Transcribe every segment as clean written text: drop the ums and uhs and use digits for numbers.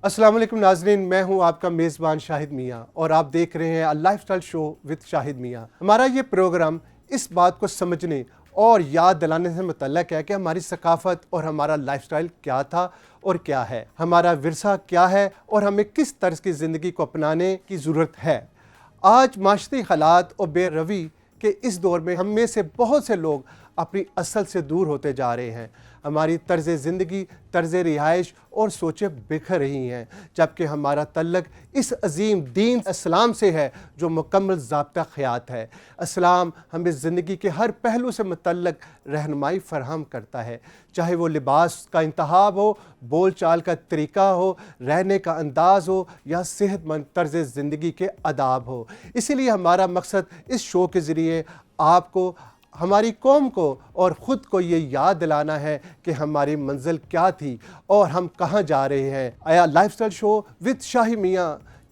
अस्सलाम वालेकुम नाज़रीन, मैं हूं आपका मेज़बान शाहिद मियां और आप देख रहे हैं लाइफस्टाइल शो विद शाहिद मियां। हमारा ये प्रोग्राम इस बात को समझने और याद दिलाने से मुतल्लक है कि हमारी सकाफ़त और हमारा लाइफस्टाइल क्या था और क्या है, हमारा विरसा क्या है और हमें किस तर्ज की ज़िंदगी को अपनाने की ज़रूरत है। आज माशरी हालात और बेरवी के इस दौर में हम में से बहुत से लोग अपनी असल से दूर होते जा रहे हैं। हमारी तर्ज ज़िंदगी, तर्ज रिहाइश और सोचें बिखर रही हैं, जबकि हमारा तल्लक इस अजीम दीन इस्लाम से है जो मुकम्मल ज़ाब्ता ख़यात है। इस्लाम हमें ज़िंदगी के हर पहलू से मुतल्लक रहनुमाई फ़राहम करता है, चाहे वो लिबास का इंतखाब हो, बोल चाल का तरीका हो, रहने का अंदाज़ हो या सेहतमंद तर्ज ज़िंदगी के आदाब हो। इसीलिए हमारा मकसद इस शो के ज़रिए आपको, हमारी कौम को और ख़ुद को ये याद दिलाना है कि हमारी मंजिल क्या थी और हम कहाँ जा रहे हैं। आया लाइफस्टाइल शो विद शाहिद मियां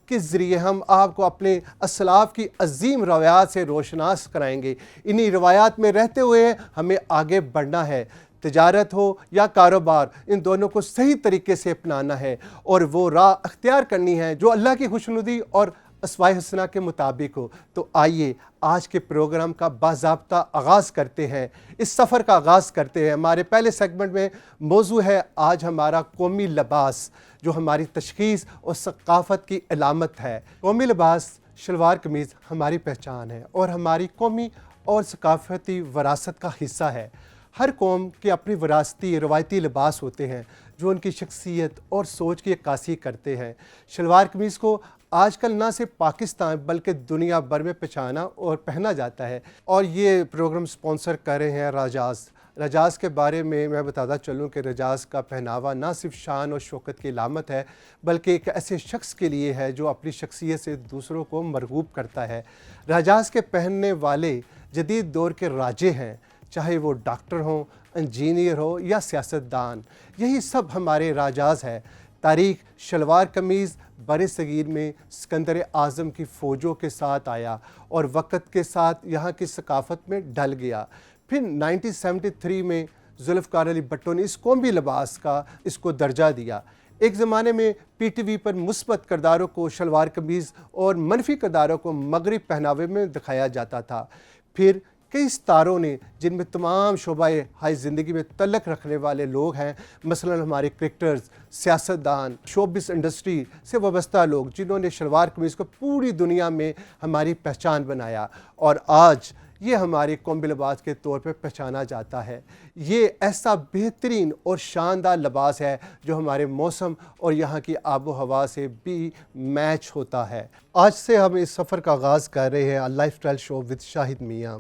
के ज़रिए हम आपको अपने असलाफ़ की अजीम रवायात से रोशनास कराएंगे। इन्हीं रवायात में रहते हुए हमें आगे बढ़ना है। तिजारत हो या कारोबार, इन दोनों को सही तरीके से अपनाना है और वो राह अख्तियार करनी है जो अल्लाह की खुशनुदी और अस्वाए हसना के मुताबिक हो। तो आइए आज के प्रोग्राम का बाज़ाब्ता आगाज़ करते हैं, इस सफ़र का आगाज़ करते हैं। हमारे पहले सेगमेंट में मौजू है आज हमारा कौमी लिबास, जो हमारी तशख़ीस और सकाफ़त की अलामत है। कौमी लिबास शलवार कमीज़ हमारी पहचान है और हमारी कौमी और सकाफ़ती विरासत का हिस्सा है। हर कौम के अपनी विरासती रवायती लिबास होते हैं जो उनकी शख्सियत और सोच की अक्कासी करते हैं। शलवार कमीज़ को आजकल ना सिर्फ पाकिस्तान बल्कि दुनिया भर में पहचाना और पहना जाता है। और ये प्रोग्राम स्पॉन्सर कर रहे हैं रजाज़। रजाज़ के बारे में मैं बताता चलूँ कि रजाज़ का पहनावा ना सिर्फ शान और शौकत की अलामत है बल्कि एक ऐसे शख्स के लिए है जो अपनी शख्सियत से दूसरों को मरगूब करता है। रजाज़ के पहनने वाले जदीद दौर के राजे हैं, चाहे वो डॉक्टर हों, इंजीनियर हो या सियासतदान, यही सब हमारे राजाज़ है। तारीख़ शलवार कमीज़ बर सग़ीर में सिकंदर आज़म की फ़ौजों के साथ आया और वक़्त के साथ यहाँ की सकाफ़त में ढल गया। फिर 1973 में ज़ुल्फ़िकार अली भुट्टो ने इस कौमी लिबास का इसको दर्जा दिया। एक ज़माने में PTV पर मुस्बत किरदारों को शलवार कमीज़ और मनफी किरदारों को मगरिब पहनावे में दिखाया जाता था। फिर कई सितारों ने, जिनमें तमाम शोबाए हाई ज़िंदगी में तल्लक रखने वाले लोग हैं, मसलन हमारे क्रिकेटर्स, सियासतदान, शोबिस इंडस्ट्री से वाबस्ता लोग, जिन्होंने शलवार कमीज़ को पूरी दुनिया में हमारी पहचान बनाया और आज ये हमारे कौमी लिबास के तौर पर पहचाना जाता है। ये ऐसा बेहतरीन और शानदार लिबास है जो हमारे मौसम और यहाँ की आबो हवा से भी मैच होता है। आज से हम इस सफ़र का आगाज़ कर रहे हैं लाइफस्टाइल शो विद शाहिद मियां,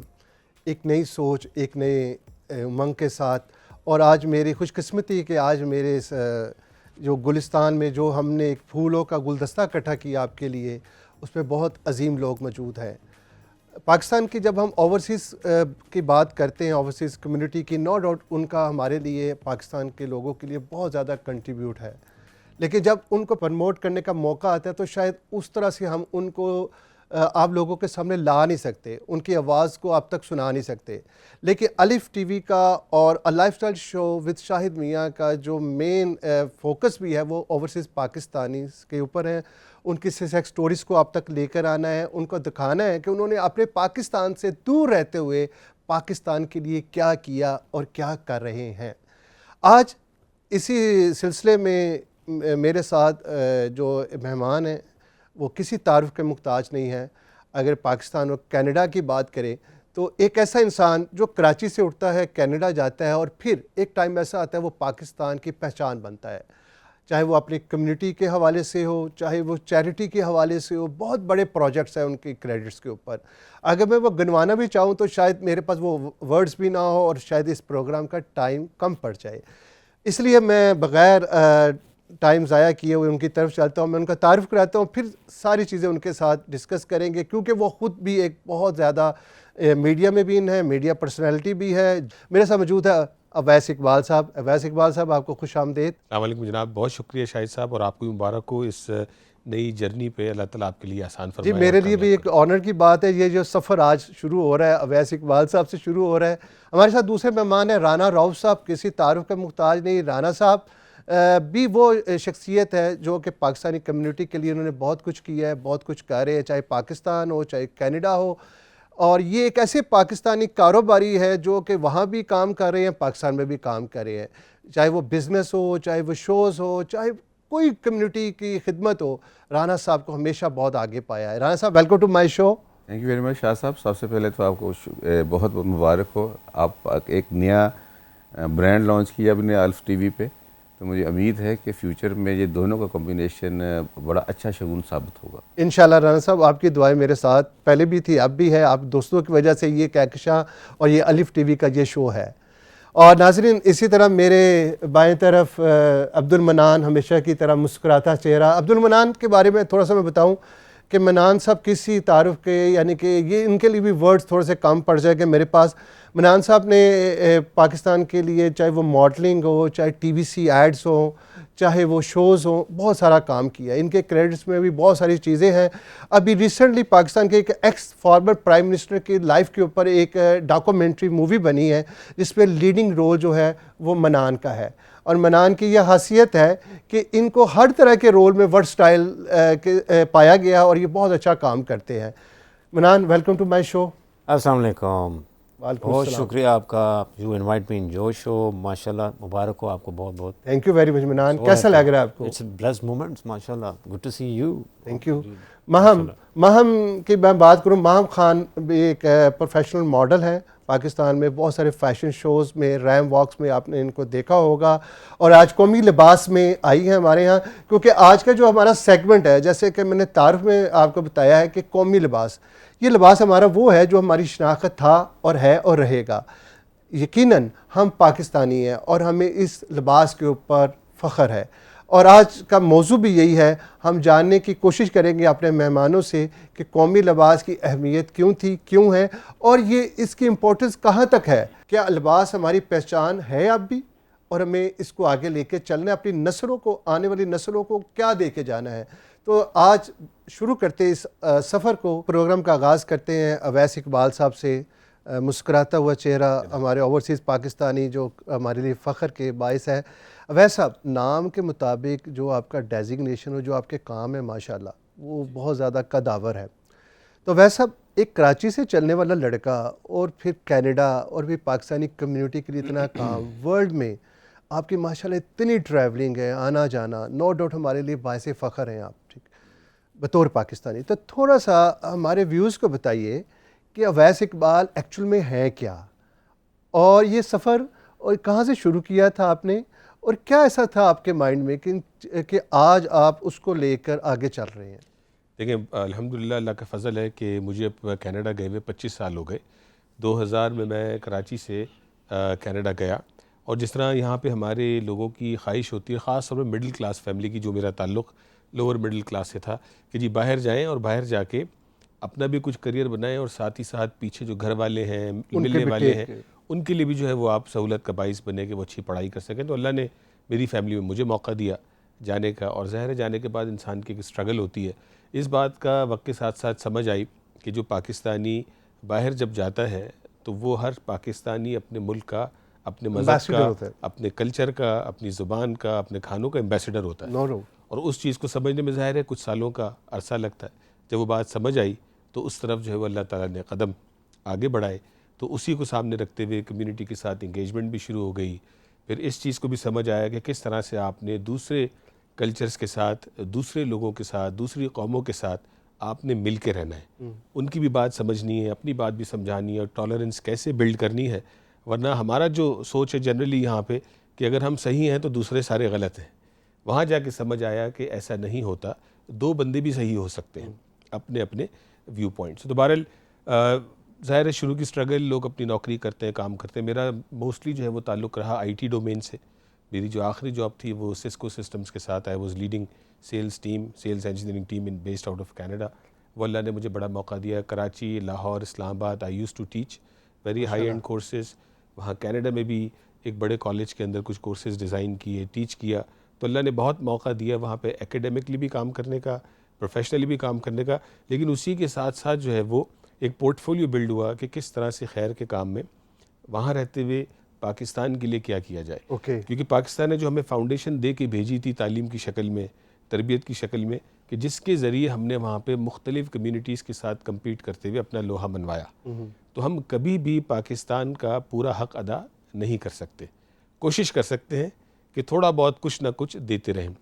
एक नई सोच, एक नए उमंग के साथ। और आज मेरी खुशकिस्मती कि आज मेरे इस जो गुलिस्तान में जो हमने एक फूलों का गुलदस्ता इकट्ठा किया आपके लिए, उसमें बहुत अजीम लोग मौजूद हैं। पाकिस्तान की जब हम ओवरसीज़ की बात करते हैं, ओवरसीज़ कम्युनिटी की, नो डाउट उनका हमारे लिए, पाकिस्तान के लोगों के लिए बहुत ज़्यादा कंट्रीब्यूट है, लेकिन जब उनको प्रमोट करने का मौका आता है तो शायद उस तरह से हम उनको आप लोगों के सामने ला नहीं सकते, उनकी आवाज़ को आप तक सुना नहीं सकते। लेकिन अलिफ टीवी का और लाइफस्टाइल शो विद शाहिद मियां का जो मेन फोकस भी है वो ओवरसीज़ पाकिस्तानी के ऊपर है। उनकी सक्सेस स्टोरीज़ को आप तक लेकर आना है, उनको दिखाना है कि उन्होंने अपने पाकिस्तान से दूर रहते हुए पाकिस्तान के लिए क्या किया और क्या कर रहे हैं। आज इसी सिलसिले में मेरे साथ जो मेहमान हैं वो किसी तारुफ के मुहताज नहीं है। अगर पाकिस्तान और कनाडा की बात करें तो एक ऐसा इंसान जो कराची से उठता है, कनाडा जाता है और फिर एक टाइम ऐसा आता है वो पाकिस्तान की पहचान बनता है, चाहे वो अपनी कम्युनिटी के हवाले से हो, चाहे वो चैरिटी के हवाले से हो। बहुत बड़े प्रोजेक्ट्स हैं उनके क्रेडिट्स के ऊपर। अगर मैं वो गिनवाना भी चाहूँ तो शायद मेरे पास वो वर्ड्स भी ना हो और शायद इस प्रोग्राम का टाइम कम पड़ जाए। इसलिए मैं बग़ैर टाइम ज़ाया किए हुए उनकी तरफ चलता हूँ, मैं उनका तारीफ़ कराता हूँ, फिर सारी चीज़ें उनके साथ डिस्कस करेंगे, क्योंकि वो ख़ुद भी एक बहुत ज़्यादा मीडिया में भी इन है, मीडिया पर्सनैलिटी भी है। मेरे साथ मौजूद है अवैस इकबाल साहब। अवैस इकबाल साहब, आपको खुश आमदीद। अस्सलाम वालेकुम जनाब, बहुत शुक्रिया शाहिद साहब, और आपको मुबारक हो इस नई जर्नी पे। अल्लाह ताला आपके लिए आसान फरमाए। जी, मेरे लिए भी एक ऑनर की बात है, ये जो सफ़र आज शुरू हो रहा है अवैस इकबाल साहब से शुरू हो रहा है। हमारे साथ दूसरे मेहमान हैं राना रऊफ़ साहब, किसी तारुफ का मुहताज नहीं। राना साहब भी वो शख्सियत है जो कि पाकिस्तानी कम्युनिटी के लिए उन्होंने बहुत कुछ किया है, बहुत कुछ कर रहे हैं, चाहे पाकिस्तान हो चाहे कनाडा हो। और ये एक ऐसे पाकिस्तानी कारोबारी है जो कि वहाँ भी काम कर रहे हैं, पाकिस्तान में भी काम कर रहे हैं, चाहे वो बिज़नेस हो, चाहे वो शोज़ हो, चाहे कोई कम्युनिटी की खिदमत हो। राना साहब को हमेशा बहुत आगे पाया है। राना साहब, welcome to my show. Thank you very much Shah साहब। सबसे पहले तो आपको बहुत बहुत मुबारक हो। आप एक नया ब्रांड लॉन्च किया अपने अल्फ टीवी पे, तो मुझे उम्मीद है कि फ्यूचर में ये दोनों का कॉम्बिनेशन बड़ा अच्छा शगुन साबित होगा इंशाल्लाह। राना साहब, आपकी दुआएं मेरे साथ पहले भी थी, अब भी है। आप दोस्तों की वजह से ये कहकशां और ये अलिफ टीवी का ये शो है। और नाजरीन, इसी तरह मेरे बाएं तरफ अब्दुल मनान, हमेशा की तरह मुस्कुराता चेहरा। अब्दुल मनान के बारे में थोड़ा सा मैं बताऊं कि मनान साहब किसी तारुफ के, यानी कि ये इनके लिए भी वर्ड्स थोड़े से कम पड़ जाएंगे मेरे पास। मनान साहब ने पाकिस्तान के लिए, चाहे वो मॉडलिंग हो, चाहे टीवीसी एड्स हो, चाहे वो शोज़ हो, बहुत सारा काम किया। इनके क्रेडिट्स में भी बहुत सारी चीज़ें हैं। अभी रिसेंटली पाकिस्तान के एक एक्स फॉर्मर प्राइम मिनिस्टर की लाइफ के ऊपर एक डॉक्यूमेंट्री मूवी बनी है जिसमें लीडिंग रोल जो है वो मनान का है। और मनान की यह खासियत है कि इनको हर तरह के रोल में वर्सटाइल पाया गया और ये बहुत अच्छा काम करते हैं। मनान, वेलकम टू माय शो। अस्सलाम वालेकुम। वालेकुम बहुत सलाम। शुक्रिया आपका, you invite me in your show. माशाल्लाह, मुबारक हो आपको बहुत बहुत। थैंक यू वेरी मच मनान। कैसा लग रहा है आपको? इट्स ब्लेस्ड मोमेंट्स, माशाल्लाह, good to see you. Thank you. महम की मैं बात करूं, महम खान भी एक प्रोफेशनल मॉडल है पाकिस्तान में। बहुत सारे फैशन शोज़ में, रैम वॉक्स में आपने इनको देखा होगा। और आज कौमी लिबास में आई है हमारे यहाँ, क्योंकि आज का जो हमारा सेगमेंट है, जैसे कि मैंने तारुफ में आपको बताया है कि कौमी लिबास, ये लिबास हमारा वो है जो हमारी शनाख्त था और है और रहेगा। यकीनन हम पाकिस्तानी हैं और हमें इस लिबास के ऊपर फ़ख्र है। और आज का मौजू भी यही है। हम जानने की कोशिश करेंगे अपने मेहमानों से कि कौमी लिबास की अहमियत क्यों थी, क्यों है, और ये इसकी इम्पोर्टेंस कहाँ तक है। क्या लिबास हमारी पहचान है अब भी, और हमें इसको आगे लेके चलना है, अपनी नस्लों को, आने वाली नस्लों को क्या दे के जाना है। तो आज शुरू करते इस सफ़र को, प्रोग्राम का आगाज़ करते हैं अवैस इकबाल साहब से। मुस्कुराता हुआ चेहरा, हमारे ओवरसीज़ पाकिस्तानी जो हमारे लिए फ़ख्र के बायस है। अवैस साहब, नाम के मुताबिक जो आपका डेजिग्नेशन हो, जो आपके काम है, माशाल्लाह वो बहुत ज़्यादा कदावर है। तो अवैस साहब, एक कराची से चलने वाला लड़का और फिर कनाडा और फिर पाकिस्तानी कम्युनिटी के लिए इतना काम, वर्ल्ड में आपकी माशाल्लाह इतनी ट्रैवलिंग है, आना जाना, नो डाउट हमारे लिए बायस फ़ख्र हैं आप, ठीक, बतौर पाकिस्तानी। तो थोड़ा सा हमारे व्यूज़ को बताइए कि अवैस इकबाल एक्चुअल में है क्या, और ये सफ़र और कहाँ से शुरू किया था आपने, और क्या ऐसा था आपके माइंड में कि आज आप उसको लेकर आगे चल रहे हैं। देखिए, अल्हम्दुलिल्लाह अल्लाह का फ़ज़ल है कि मुझे अब कनाडा गए हुए 25 साल हो गए। 2000 में मैं कराची से कनाडा गया, और जिस तरह यहाँ पे हमारे लोगों की ख्वाहिश होती है, ख़ास तौर पर मिडिल क्लास फैमिली की, जो मेरा ताल्लुक़ लोअर मिडिल क्लास से था, कि जी बाहर जाएँ और बाहर जाके अपना भी कुछ करियर बनाएं, और साथ ही साथ पीछे जो घर वाले हैं, मिलने वाले हैं, उनके लिए भी जो है वो आप सहूलत का बाइस बने कि वो अच्छी पढ़ाई कर सकें। तो अल्लाह ने मेरी फैमिली में मुझे मौका दिया जाने का, और ज़ाहिर है जाने के बाद इंसान की एक स्ट्रगल होती है। इस बात का वक्त के साथ साथ समझ आई कि जो पाकिस्तानी बाहर जब जाता है तो वो हर पाकिस्तानी अपने मुल्क का, अपने मज़हब का, अपने कल्चर का, अपनी ज़ुबान का, अपने खानों का एम्बेसडर होता है। और उस चीज़ को समझने में ज़ाहिर है कुछ सालों का अरसा लगता है। जब वो बात समझ आई तो उस तरफ जो है वो अल्लाह ताला ने कदम आगे बढ़ाए, तो उसी को सामने रखते हुए कम्युनिटी के साथ इंगेजमेंट भी शुरू हो गई। फिर इस चीज़ को भी समझ आया कि किस तरह से आपने दूसरे कल्चर्स के साथ, दूसरे लोगों के साथ, दूसरी कौमों के साथ आपने मिल के रहना है, उनकी भी बात समझनी है, अपनी बात भी समझानी है, और टॉलरेंस कैसे बिल्ड करनी है। वरना हमारा जो सोच है जनरली यहाँ पे कि अगर हम सही हैं तो दूसरे सारे गलत हैं। वहाँ जाके समझ आया कि ऐसा नहीं होता, दो बंदे भी सही हो सकते हैं अपने अपने व्यू पॉइंट्स। तो बहरहाल ज़ाहिर है शुरू की स्ट्रगल, लोग अपनी नौकरी करते हैं, काम करते हैं। मेरा मोस्टली जो है वो ताल्लुक़ रहा आईटी डोमेन से। मेरी जो आखिरी जॉब थी वो सिस्को सिस्टम्स के साथ। I was leading sales engineering team in based out of Canada. वो अल्लाह ने मुझे बड़ा मौका दिया। Karachi, Lahore, Islamabad I use to teach very high and courses. वहाँ कनाडा में भी एक बड़े कॉलेज के अंदर कुछ कोर्सेज़ डिज़ाइन किए, टीच किया। तो अल्लाह ने बहुत मौका दिया वहाँ पे एकेडमिकली भी काम करने का, प्रोफेशनली भी काम करने का। लेकिन उसी के साथ साथ जो है वो एक पोर्टफोलियो बिल्ड हुआ कि किस तरह से खैर के काम में वहाँ रहते हुए पाकिस्तान के लिए क्या किया जाए। ओके। क्योंकि पाकिस्तान ने जो हमें फाउंडेशन दे के भेजी थी तालीम की शक्ल में, तरबियत की शक्ल में, कि जिसके ज़रिए हमने वहाँ पे मुख्तलिफ़ कम्यूनिटीज़ के साथ कम्पीट करते हुए अपना लोहा मनवाया, तो हम कभी भी पाकिस्तान का पूरा हक़ अदा नहीं कर सकते। कोशिश कर सकते हैं कि थोड़ा बहुत कुछ ना कुछ देते रहें।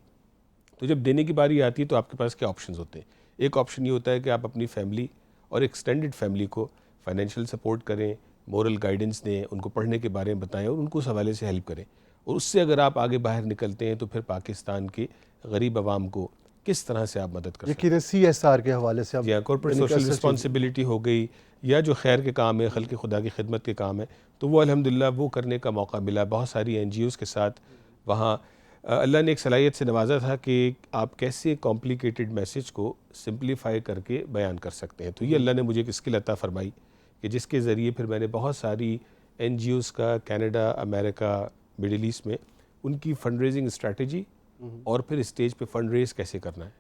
तो जब देने की बारी आती है तो आपके पास क्या ऑप्शंस होते हैं? एक ऑप्शन ये होता है कि आप अपनी फैमिली और एक्सटेंडेड फैमिली को फाइनेंशियल सपोर्ट करें, मोरल गाइडेंस दें, उनको पढ़ने के बारे में बताएं और उनको उस हवाले से हेल्प करें। और उससे अगर आप आगे बाहर निकलते हैं तो फिर पाकिस्तान के गरीब आवाम को किस तरह से आप मदद कर सकते हैं? यकीनन CSR के हवाले से आप या कॉर्पोरेट यानी कि सोशल असर रिस्पॉन्सिबिलिटी हो गई, या जो खैर के काम है, खल्क़ खुदा की खिदमत के काम है, तो वो अल्हम्दुलिल्लाह वो करने का मौका मिला। बहुत सारी NGOs के साथ वहाँ अल्लाह ने एक सलाहियत से नवाजा था कि आप कैसे कॉम्प्लिकेटेड मैसेज को सिंप्लीफाई करके बयान कर सकते हैं। तो ये अल्लाह ने मुझे एक स्किल अता फरमाई कि जिसके ज़रिए फिर मैंने बहुत सारी NGOs का कनाडा, अमेरिका, मिडिल ईस्ट में उनकी फ़ंड रेजिंग स्ट्रैटेजी और फिर स्टेज पे फ़ंड रेज़ कैसे करना है।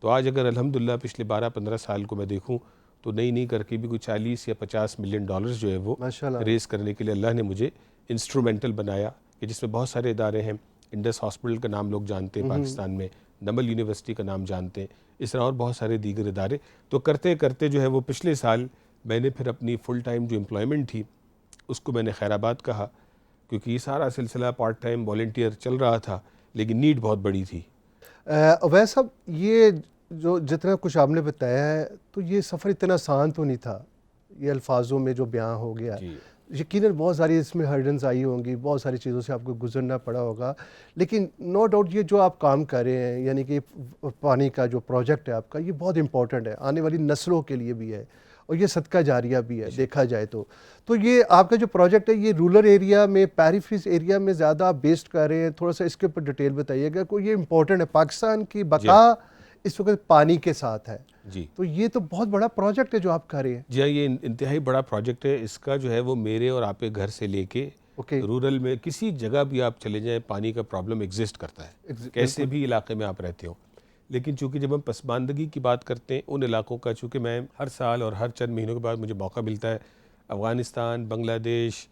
तो आज अगर अल्हम्दुलिल्लाह पिछले 12-15 साल को मैं देखूं तो नई करके भी कोई 40 या 50 मिलियन डॉलर्स जो है वो माशाल्लाह। रेज़ करने के लिए अल्लाह ने मुझे इंस्ट्रूमेंटल बनाया, कि जिसमें बहुत सारे इदारे हैं। इंडस हॉस्पिटल का नाम लोग जानते हैं पाकिस्तान में, नमल यूनिवर्सिटी का नाम जानते हैं, इस तरह और बहुत सारे दीगर इदारे। तो करते करते जो है वो पिछले साल मैंने फिर अपनी फुल टाइम जो एम्प्लॉयमेंट थी उसको मैंने खैराबाद कहा, क्योंकि ये सारा सिलसिला पार्ट टाइम वॉलंटियर चल रहा था, लेकिन नीड बहुत बड़ी थी। वैसे सब ये जो जितना कुछ आपने बताया है तो ये सफ़र इतना आसान तो नहीं था, ये अल्फाजों में जो बयां हो गया। यकीनन बहुत सारी इसमें हर्डन्स आई होंगी, बहुत सारी चीज़ों से आपको गुजरना पड़ा होगा, लेकिन नो डाउट ये जो आप काम कर रहे हैं, यानी कि पानी का जो प्रोजेक्ट है आपका, ये बहुत इंपॉर्टेंट है, आने वाली नस्लों के लिए भी है और ये सदका जारिया भी है देखा जाए तो ये आपका जो प्रोजेक्ट है ये रूरल एरिया में, पेरिफेरल एरिया में ज़्यादा आप बेस्ड कर रहे हैं। थोड़ा सा इसके ऊपर डिटेल बताइएगा, कोई ये इंपॉर्टेंट है, पाकिस्तान की बका इस वक्त पानी के साथ है जी। तो ये तो बहुत बड़ा प्रोजेक्ट है जो आप कर रहे हैं। जी हाँ, ये इंतहाई बड़ा प्रोजेक्ट है। इसका जो है वो मेरे और आपके घर से लेके रूरल में किसी जगह भी आप चले जाएं पानी का प्रॉब्लम एग्जिस्ट करता है, कैसे भी इलाके में आप रहते हो। लेकिन चूंकि जब हम पसमानदगी की बात करते हैं उन इलाकों का, चूँकि मैं हर साल और हर चंद महीनों के बाद मुझे मौका मिलता है अफ़गानिस्तान, बांग्लादेश,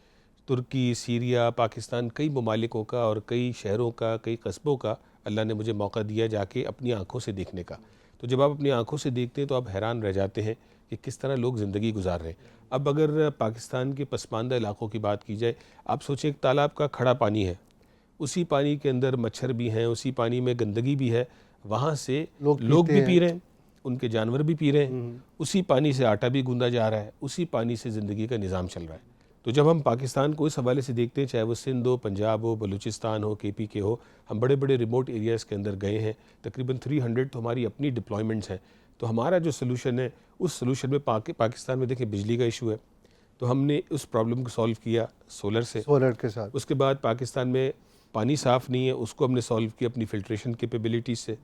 तुर्की, सीरिया, पाकिस्तान, कई ममालिकों का और कई शहरों का, कई कस्बों का अल्लाह ने मुझे मौका दिया जाके अपनी आँखों से देखने का। तो जब आप अपनी आँखों से देखते हैं तो आप हैरान रह जाते हैं कि किस तरह लोग ज़िंदगी गुजार रहे हैं। अब अगर पाकिस्तान के पसमानदा इलाकों की बात की जाए, आप सोचें एक तालाब का खड़ा पानी है, उसी पानी के अंदर मच्छर भी हैं, उसी पानी में गंदगी भी है, वहाँ से लोग भी पी रहे हैं, उनके जानवर भी पी रहे हैं, उसी पानी से आटा भी गूंदा जा रहा है, उसी पानी से ज़िंदगी का निज़ाम चल रहा है। तो जब हम पाकिस्तान को इस हवाले से देखते हैं, चाहे वो सिंध हो, पंजाब हो, बलूचिस्तान हो, KP के हो, हम बड़े बड़े रिमोट एरियाज़ के अंदर गए हैं, तकरीबन 300 तो हमारी अपनी डिप्लॉयमेंट्स हैं। तो हमारा जो सलूशन है उस सलूशन में पाकिस्तान में देखिए बिजली का इशू है, तो हमने उस प्रॉब्लम को सॉल्व किया सोलर से। सोलर के साथ उसके बाद पाकिस्तान में पानी साफ़ नहीं है, उसको हमने सॉल्व किया अपनी फ़िल्ट्रेशन कैपेबिलिटी से।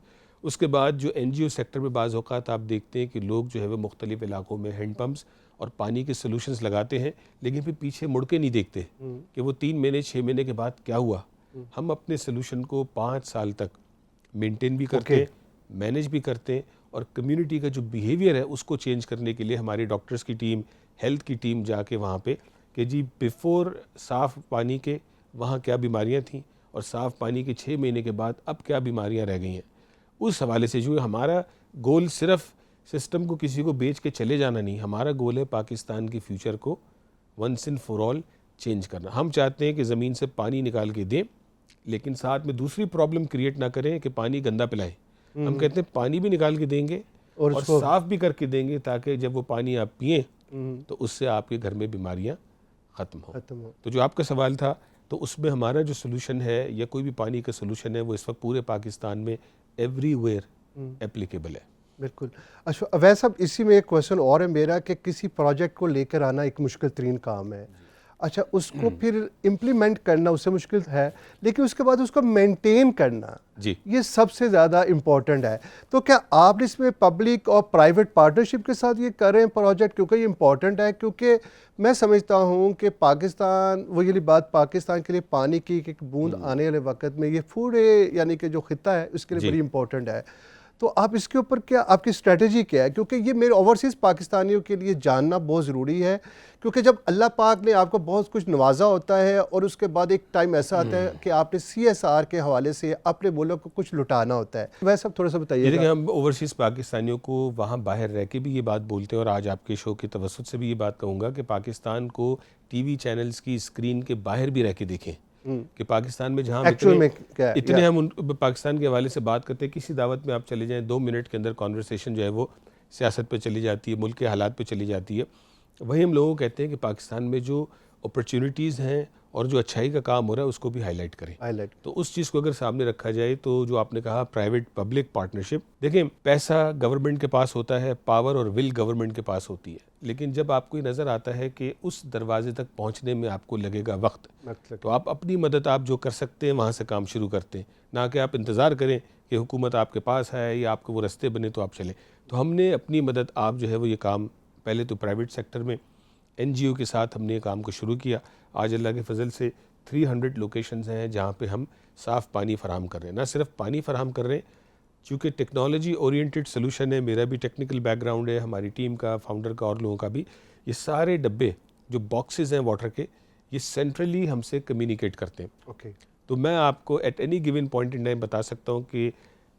उसके बाद जो NGO सेक्टर में बाज़ औक़ात आप देखते हैं कि लोग जो है वो मुख्तलिफ़ इलाकों में हैंड पम्प्स और पानी के सॉल्यूशंस लगाते हैं, लेकिन फिर पीछे मुड़ के नहीं देखते कि वो 3 महीने 6 महीने के बाद क्या हुआ। हम अपने सॉल्यूशन को 5 साल तक मेंटेन भी करते हैं, मैनेज भी करते हैं, और कम्युनिटी का जो बिहेवियर है उसको चेंज करने के लिए हमारी डॉक्टर्स की टीम, हेल्थ की टीम जाके वहाँ पे कि जी बिफ़ोर साफ़ पानी के वहाँ क्या बीमारियाँ थीं और साफ़ पानी के 6 महीने के बाद अब क्या बीमारियाँ रह गई हैं। उस हवाले से जो हमारा गोल सिर्फ सिस्टम को किसी को बेच के चले जाना नहीं, हमारा गोल है पाकिस्तान के फ्यूचर को once and for all change करना। हम चाहते हैं कि ज़मीन से पानी निकाल के दें, लेकिन साथ में दूसरी प्रॉब्लम क्रिएट ना करें कि पानी गंदा पिलाएं। हम कहते हैं पानी भी निकाल के देंगे और साफ़ भी करके देंगे, ताकि जब वो पानी आप पिएँ तो उससे आपके घर में बीमारियाँ ख़त्म हो। तो जो आपका सवाल था, तो उसमें हमारा जो सलूशन है या कोई भी पानी का सलूशन है वो इस वक्त पूरे पाकिस्तान में एवरीवेयर एप्लीकेबल है। बिल्कुल। अच्छा वैसा इसी में एक क्वेश्चन और है मेरा कि किसी प्रोजेक्ट को लेकर आना एक मुश्किल तरीन काम है। अच्छा उसको फिर इम्प्लीमेंट करना उससे मुश्किल है, लेकिन उसके बाद उसको मेंटेन करना जी, ये सबसे ज़्यादा इम्पॉर्टेंट है। तो क्या आप इसमें पब्लिक और प्राइवेट पार्टनरशिप के साथ ये कर रहे हैं प्रोजेक्ट, क्योंकि ये इम्पॉर्टेंट है? क्योंकि मैं समझता हूँ कि पाकिस्तान, वो ये बात पाकिस्तान के लिए पानी की एक बूंद आने वाले वक्त में ये पूरे यानी कि जो खिता है उसके लिए बड़ी इम्पॉर्टेंट है। तो आप इसके ऊपर क्या आपकी स्ट्रेटजी क्या है? क्योंकि ये मेरे ओवरसीज़ पाकिस्तानियों के लिए जानना बहुत ज़रूरी है, क्योंकि जब अल्लाह पाक ने आपको बहुत कुछ नवाजा होता है और उसके बाद एक टाइम ऐसा आता है कि आपने CSR के हवाले से अपने मुल्क को कुछ लुटाना होता है। वह सब थोड़ा सा ये बताइएगा। देखिए, हम ओवरसीज़ पाकिस्तानियों को वहाँ बाहर रह के भी ये बात बोलते हैं और आज आपके शो की तवज्जुह से भी ये बात कहूँगा कि पाकिस्तान को टीवी चैनल्स की स्क्रीन के बाहर भी रह के देखें कि पाकिस्तान में जहाँ हम एक्चुअल में क्या है? इतने हम पाकिस्तान के हवाले से बात करते हैं, किसी दावत में आप चले जाएं 2 मिनट के अंदर कॉन्वर्सेशन जो है वो सियासत पे चली जाती है, मुल्क के हालात पे चली जाती है। वही हम लोगों को कहते हैं कि पाकिस्तान में जो अपॉर्चुनिटीज़ हैं और जो अच्छाई का काम हो रहा है उसको भी हाईलाइट करें। हाईलाइट। तो उस चीज़ को अगर सामने रखा जाए तो जो आपने कहा प्राइवेट पब्लिक पार्टनरशिप, देखें पैसा गवर्नमेंट के पास होता है, पावर और विल गवर्नमेंट के पास होती है, लेकिन जब आपको ये नज़र आता है कि उस दरवाजे तक पहुंचने में आपको लगेगा वक्त, तो आप अपनी मदद आप जो कर सकते हैं वहाँ से काम शुरू करते हैं, ना कि आप इंतज़ार करें कि हुकूमत आपके पास है या आपको वो रास्ते बने तो आप चलें। तो हमने अपनी मदद आप जो है वो ये काम पहले तो प्राइवेट सेक्टर में NGO के साथ हमने ये काम को शुरू किया। आज अल्लाह के फजल से 300 लोकेशंस हैं जहाँ पे हम साफ़ पानी फराहम कर रहे हैं। ना सिर्फ पानी फराहम कर रहे हैं, चूँकि टेक्नोलॉजी ओरिएंटेड सोल्यूशन है, मेरा भी टेक्निकल बैकग्राउंड है, हमारी टीम का, फाउंडर का और लोगों का भी, ये सारे डब्बे जो बॉक्सेस हैं वाटर के, ये सेंट्रली हमसे कम्युनिकेट करते हैं। ओके। तो मैं आपको at any given point in time बता सकता हूँ कि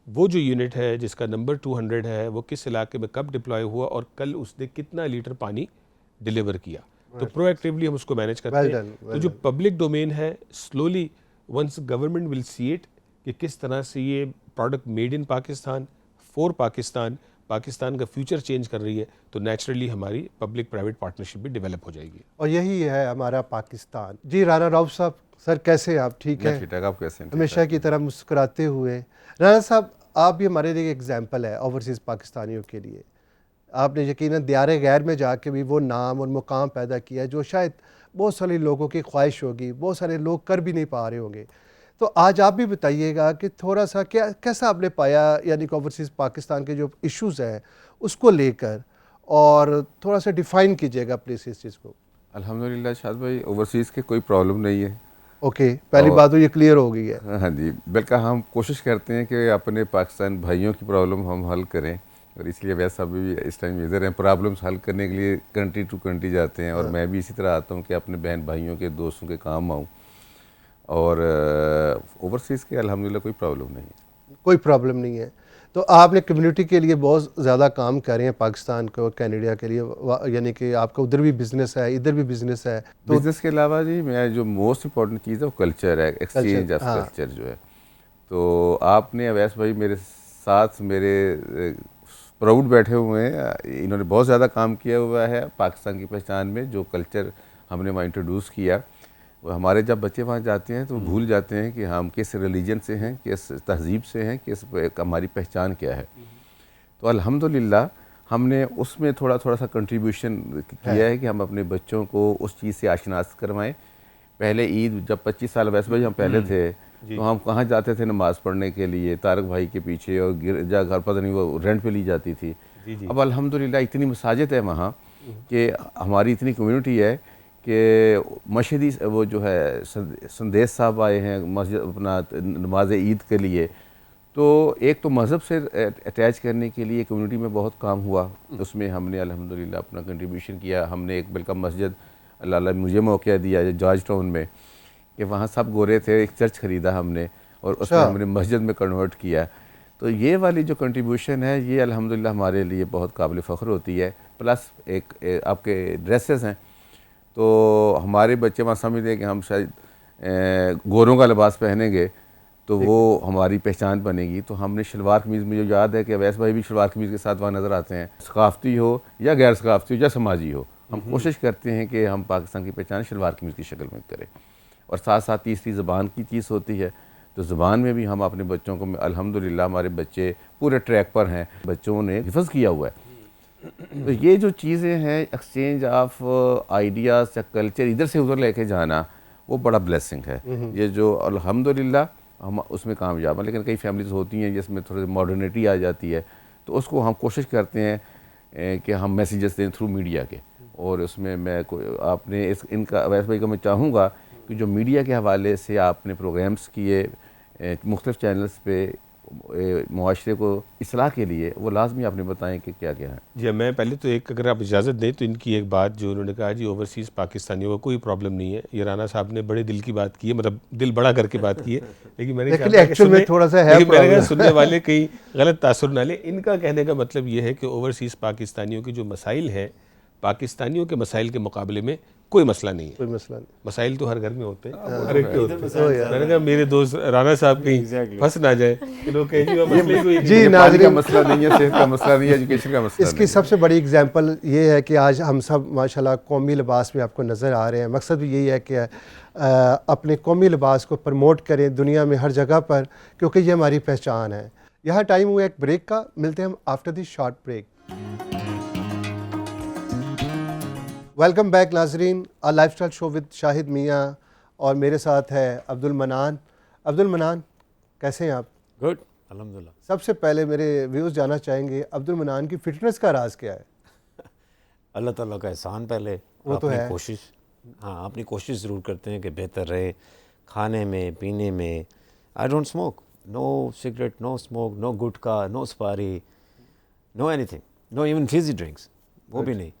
वो जो यूनिट है जिसका नंबर 200 है वो किस इलाके में कब डिप्लॉय हुआ और कल उसने कितना लीटर पानी डिलीवर किया। तो प्रोएक्टिवली हम उसको मैनेज करते हैं। तो जो पब्लिक डोमेन है, slowly once government will see it कि किस तरह से ये product made in Pakistan for Pakistan, Pakistan का फ्यूचर चेंज कर रही है, तो नेचुरली हमारी पब्लिक प्राइवेट पार्टनरशिप भी डेवलप हो जाएगी। और यही है हमारा पाकिस्तान। जी राना रऊफ साहब, सर कैसे हैं आप? ठीक है, ठीक ठाक। आप कैसे हैं? हमेशा की तरह मुस्कुराते हुए। राना साहब, आप भी हमारे लिए एग्जाम्पल है ओवरसीज़ पाकिस्तानियों के लिए। आपने यकीनन दियारे गैर में जाके भी वो नाम और मुकाम पैदा किया जो शायद बहुत सारे लोगों की ख्वाहिश होगी, बहुत सारे लोग कर भी नहीं पा रहे होंगे। तो आज आप भी बताइएगा कि थोड़ा सा कैसा आपने पाया, यानी कि ओवरसीज़ पाकिस्तान के जो इश्यूज़ हैं उसको लेकर, और थोड़ा सा डिफ़ाइन कीजिएगा प्लीज़ इस चीज़ को। अल्हम्दुलिल्लाह शाद भाई, ओवरसीज़ के कोई प्रॉब्लम नहीं है। ओके, पहली बात तो ये क्लियर हो गई है। हाँ जी, बल्कि हम कोशिश करते हैं कि अपने पाकिस्तान भाइयों की प्रॉब्लम हम हल करें, और इसलिए वैसा भी इस टाइम इधर हैं, प्रॉब्लम्स हल करने के लिए कंट्री टू कंट्री जाते हैं। और मैं भी इसी तरह आता हूँ कि अपने बहन भाइयों के दोस्तों के काम आऊँ। और ओवरसीज़ के अल्हम्दुलिल्लाह कोई प्रॉब्लम नहीं है। कोई प्रॉब्लम नहीं है। तो आपने कम्युनिटी के लिए बहुत ज़्यादा काम कर रहे हैं, पाकिस्तान को और कनाडा के लिए, यानी कि आपका उधर भी बिज़नेस है, इधर भी बिज़नेस है। तो बिज़नेस के अलावा जी मैं जो मोस्ट इम्पॉर्टेंट चीज़ है वो कल्चर है, एक्सचेंज ऑफ कल्चर जो है। तो आपने अवैस भाई मेरे साथ मेरे प्राउड बैठे हुए हैं, इन्होंने बहुत ज़्यादा काम किया हुआ है पाकिस्तान की पहचान में। जो कल्चर हमने वहाँ इंट्रोड्यूस किया, वो हमारे जब बच्चे वहाँ जाते हैं तो वो भूल जाते हैं कि हम किस रिलीजन से हैं, किस तहजीब से हैं, किस हमारी पहचान क्या है। तो अल्हम्दुलिल्लाह हमने उसमें थोड़ा सा कंट्रीब्यूशन किया है कि हम अपने बच्चों को उस चीज़ से आशनास करवाएं। पहले ईद जब 25 साल वैसे भाई हम पहले थे, तो हम कहाँ जाते थे नमाज़ पढ़ने के लिए, तारक भाई के पीछे, और गिरजा घर पता नहीं वो रेंट पे ली जाती थी। अब अल्हम्दुलिल्लाह इतनी मसाजिद है वहाँ कि हमारी इतनी कम्युनिटी है कि मस्जिदी वो जो है संदेश साहब आए हैं मस्जिद अपना नमाज ईद के लिए। तो एक तो मज़हब से अटैच करने के लिए कम्युनिटी में बहुत काम हुआ, उसमें हमने अल्हम्दुलिल्लाह अपना कंट्रीब्यूशन किया। हमने एक बल्कि मस्जिद अल्लाह मुझे मौका दिया जॉर्ज टाउन में कि वहाँ सब गोरे थे, एक चर्च ख़रीदा हमने और उसमें हमने मस्जिद में कन्वर्ट किया। तो ये वाली जो कंट्रीब्यूशन है ये अल्हम्दुलिल्लाह हमारे लिए बहुत काबिल फ़ख्र होती है। प्लस एक आपके ड्रेसेस हैं, तो हमारे बच्चे वहाँ समझते हैं कि हम शायद गोरों का लिबास पहनेंगे तो वो हमारी पहचान बनेगी। तो हमने शलवार कमीज़, मुझे याद है कि अवैस भाई भी शलवार कमीज़ के साथ वहाँ नज़र आते हैं, सकाफ़ती हो या गैर सकाफ़ती हो या समाजी हो, हम कोशिश करते हैं कि हम पाकिस्तान की पहचान शलवार कमीज़ की शक्ल में करें। और साथ साथ तीसरी ज़बान की चीज़ होती है, तो ज़बान में भी हम अपने बच्चों को, अल्हम्दुलिल्लाह हमारे बच्चे पूरे ट्रैक पर हैं, बच्चों ने हिफ़्ज़ किया हुआ है। तो ये जो चीज़ें हैं, एक्सचेंज ऑफ आइडियाज़ या कल्चर इधर से उधर लेके जाना, वो बड़ा ब्लेसिंग है। ये जो अल्हम्दुलिल्लाह हम उसमें कामयाब हैं। लेकिन कई फैमिलीज़ होती हैं जिसमें थोड़ी मॉडर्निटी आ जाती है, तो उसको हम कोशिश करते हैं कि हम मैसेजेस दें थ्रू मीडिया के। और उसमें मैं आपने इनका अवैस भाई को मैं चाहूँगा कि जो मीडिया के हवाले से आपने प्रोग्राम्स किए मुख्तलिफ़ चैनल्स पे, मुआशरे को इस्लाह के लिए, वो लाजमी आपने बताएं कि क्या क्या है। जी, मैं पहले तो एक, अगर आप इजाज़त दें तो इनकी एक बात जो उन्होंने कहा जी ओवरसीज़ पाकिस्तानियों को कोई प्रॉब्लम नहीं है, ये राना साहब ने बड़े दिल की बात की है, मतलब दिल बड़ा करके बात की है, लेकिन मैंने लेकिन चाहा कि एक्चुअल में सुनने- थोड़ा सा है लेकिन मैंने कहा प्रॉब्लम। सुनने वाले कहीं गलत तासुर ना ले। इनका कहने का मतलब ये है कि ओवरसीज़ पाकिस्तानियों के जो मसाइल हैं, पाकिस्तानियों के मसाइल के मुकाबले में कोई मसला नहीं है। कोई मसला नहीं। मसाइल तो हर घर में होते हैं, हर एक के होते तो हैं। यार। मैंने कहा मेरे दोस्त राना साहब कहीं फंस ना जाए कि लोग कहें जी वो मसले ही कोई नहीं जी, है। ये पानी का नाज़रीन, मसला नहीं है, सेहत का मसला नहीं है, एजुकेशन का मसला इसकी नहीं है। सबसे बड़ी एग्जांपल ये है कि आज हम सब माशाल्लाह कौमी लिबास में आपको नज़र आ रहे हैं। मकसद भी यही है कि अपने कौमी लिबास को प्रमोट करें दुनिया में हर जगह पर, क्योंकि ये हमारी पहचान है। यहाँ टाइम हुआ एक ब्रेक का, मिलते हैं हम after the short break. Welcome back नाजरीन, a lifestyle show with Shahid Miyan, और मेरे साथ है अब्दुल मनान। अब्दुल मनान, कैसे हैं आप? गुड, अल्हम्दुलिल्लाह। सबसे पहले मेरे व्यूज़ जानना चाहेंगे अब्दुल मनान की फ़िटनेस का राज क्या है? अल्लाह ताला का एहसान पहले, वो तो अपनी है। कोशिश, हाँ अपनी कोशिश ज़रूर करते हैं कि बेहतर रहे खाने में पीने में। I don't smoke, no cigarette, no smoke, no gutkha, no supari, no anything, no even fizzy drinks, वो भी नहीं।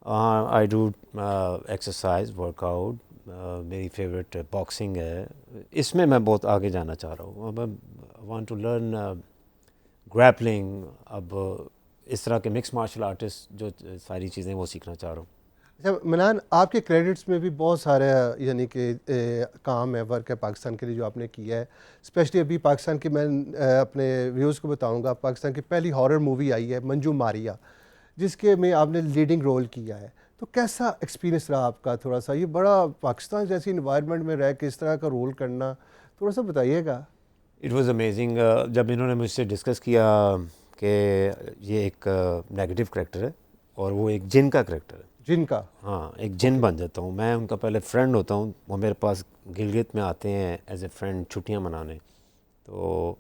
आई डू एक्सरसाइज, वर्कआउट, मेरी फेवरेट बॉक्सिंग है। इसमें मैं बहुत आगे जाना चाह रहा हूँ। अब वांट टू लर्न ग्रैपलिंग, अब इस तरह के मिक्स मार्शल आर्टिस्ट जो सारी चीज़ें वो सीखना चाह रहा हूँ। अच्छा मनान, आपके क्रेडिट्स में भी बहुत सारे यानी कि काम है, वर्क है पाकिस्तान के लिए जो आपने किया है। स्पेशली अभी पाकिस्तान की मैं अपने व्यूज़ को बताऊंगा, पाकिस्तान की पहली हॉरर मूवी आई है मंजू मारिया, जिसके में आपने लीडिंग रोल किया है। तो कैसा एक्सपीरियंस रहा आपका? थोड़ा सा, ये बड़ा पाकिस्तान जैसी इन्वायरमेंट में रह के इस तरह का रोल करना, थोड़ा सा बताइएगा। It was amazing. जब इन्होंने मुझसे डिस्कस किया कि ये एक नेगेटिव करेक्टर है और वो एक जिन का करेक्टर है, जिनका, हाँ एक जिन बन जाता हूँ मैं, उनका पहले फ्रेंड होता हूँ। वो मेरे पास गिलगित में आते हैं एज ए फ्रेंड छुट्टियाँ मनाने। तो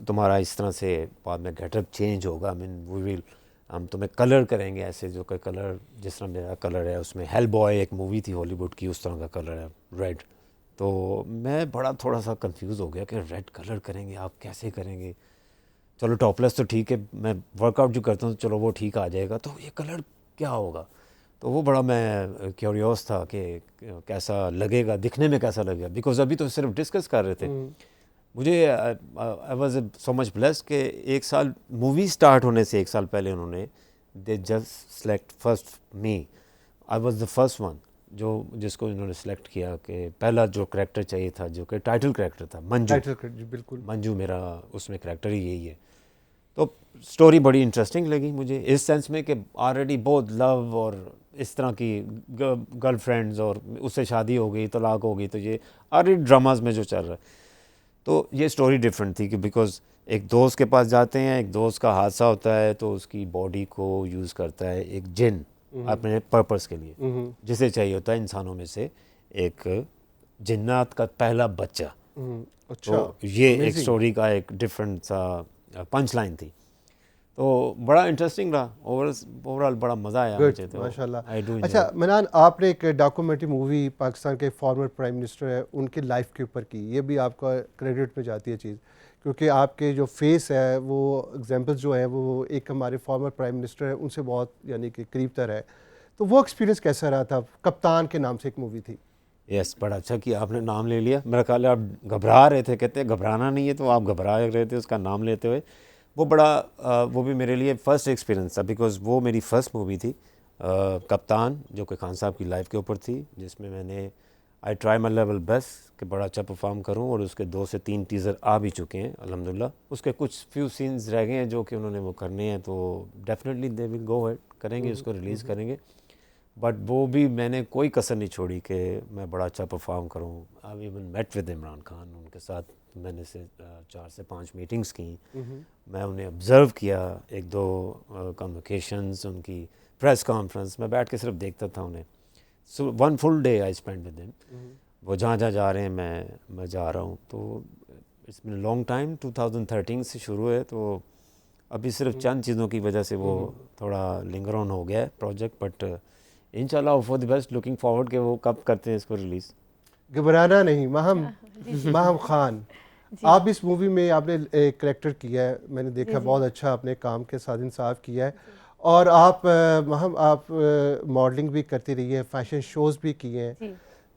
तुम्हारा इस तरह से बाद में गेटअप चेंज होगा, मीन वी विल, हम तुम्हें कलर करेंगे ऐसे, जो कि कलर जिस तरह मेरा कलर है, उसमें हेल बॉय एक मूवी थी हॉलीवुड की, उस तरह का कलर है रेड। तो मैं बड़ा थोड़ा सा कंफ्यूज हो गया कि रेड कलर करेंगे, आप कैसे करेंगे? चलो टॉपलेस तो ठीक है, मैं वर्कआउट जो करता हूँ चलो वो ठीक आ जाएगा, तो ये कलर क्या होगा? तो वो बड़ा मैं क्यूरियस था कि कैसा लगेगा, दिखने में कैसा लगेगा, बिकॉज अभी तो सिर्फ डिस्कस कर रहे थे। मुझे I was so much blessed कि एक साल मूवी स्टार्ट होने से एक साल पहले उन्होंने they just select first me. I was the first one जिसको इन्होंने सेलेक्ट किया कि पहला जो करैक्टर चाहिए था, जो कि टाइटल करैक्टर था, मंजू। टाइटल क्रेडिट, बिल्कुल मंजू मेरा उसमें करैक्टर ही यही है। तो स्टोरी बड़ी इंटरेस्टिंग लगी मुझे इस सेंस में कि ऑलरेडी बहुत लव और इस तरह की गर्लफ्रेंड्स, और उससे शादी हो गई, तलाक हो गई, तो ये ऑलरेडी ड्रामाज में जो चल रहा है। तो ये स्टोरी डिफरेंट थी कि बिकॉज एक दोस्त के पास जाते हैं, एक दोस्त का हादसा होता है तो उसकी बॉडी को यूज़ करता है एक जिन अपने पर्पस के लिए, जिसे चाहिए होता है इंसानों में से एक जिन्नात का पहला बच्चा। अच्छा, तो ये एक स्टोरी का एक डिफरेंट सा पंच लाइन थी। तो बड़ा इंटरेस्टिंग रहा, ओवरऑल बड़ा मज़ा आया मुझे। तो माशाल्लाह। I do. अच्छा मनान, आपने एक डॉक्यूमेंट्री मूवी पाकिस्तान के फॉर्मर प्राइम मिनिस्टर है उनकी लाइफ के ऊपर की, ये भी आपका क्रेडिट में जाती है चीज़, क्योंकि आपके जो फेस है वो एग्जांपल्स जो है वो एक हमारे फॉर्मर प्राइम मिनिस्टर है उनसे बहुत यानी कि करीब तर है। तो वो एक्सपीरियंस कैसा रहा था? कप्तान के नाम से एक मूवी थी। यस, बड़ा अच्छा कि आपने नाम ले लिया। मेरा ख्याल है आप घबरा रहे थे, कहते हैं घबराना नहीं है, तो आप घबरा रहे थे उसका नाम लेते हुए। वो बड़ा वो भी मेरे लिए फ़र्स्ट एक्सपीरियंस था, बिकॉज़ वो मेरी फ़र्स्ट मूवी थी कप्तान, जो कि खान साहब की लाइफ के ऊपर थी, जिसमें मैंने I try my level best कि बड़ा अच्छा परफॉर्म करूं, और उसके 2 से 3 टीज़र आ भी चुके हैं अल्हम्दुलिल्लाह। उसके कुछ फ्यू सीन्स रह गए हैं जो कि उन्होंने वो करने हैं, तो definitely they will go ahead, करेंगे उसको, रिलीज़ करेंगे। बट वो भी मैंने कोई कसर नहीं छोड़ी कि मैं बड़ा अच्छा परफॉर्म करूं। I even met with Imran Khan, उनके साथ मैंने 4 से 5 मीटिंग्स की। मैं उन्हें ऑब्ज़र्व किया, 1-2 कन्वोकेशंस, उनकी प्रेस कॉन्फ्रेंस, मैं बैठ के सिर्फ देखता था उन्हें। सो 1 full day I spend with them. वो जहाँ जहाँ जा रहे हैं मैं जा रहा हूँ। तो इट्स बीन लॉन्ग टाइम, 2013 से शुरू है, तो अभी सिर्फ चंद चीज़ों की वजह से वो थोड़ा लिंगर ऑन हो गया है प्रोजेक्ट, बट इंशाल्लाह for the best, looking forward कि वो कब करते हैं इसको रिलीज़। घबराना नहीं, माहम खान, आप इस मूवी में आपने एक करेक्टर किया है, मैंने देखा बहुत अच्छा आपने काम के साथ इंसाफ किया है। और आप आप मॉडलिंग भी करती रही है, फैशन शोज़ भी किए हैं।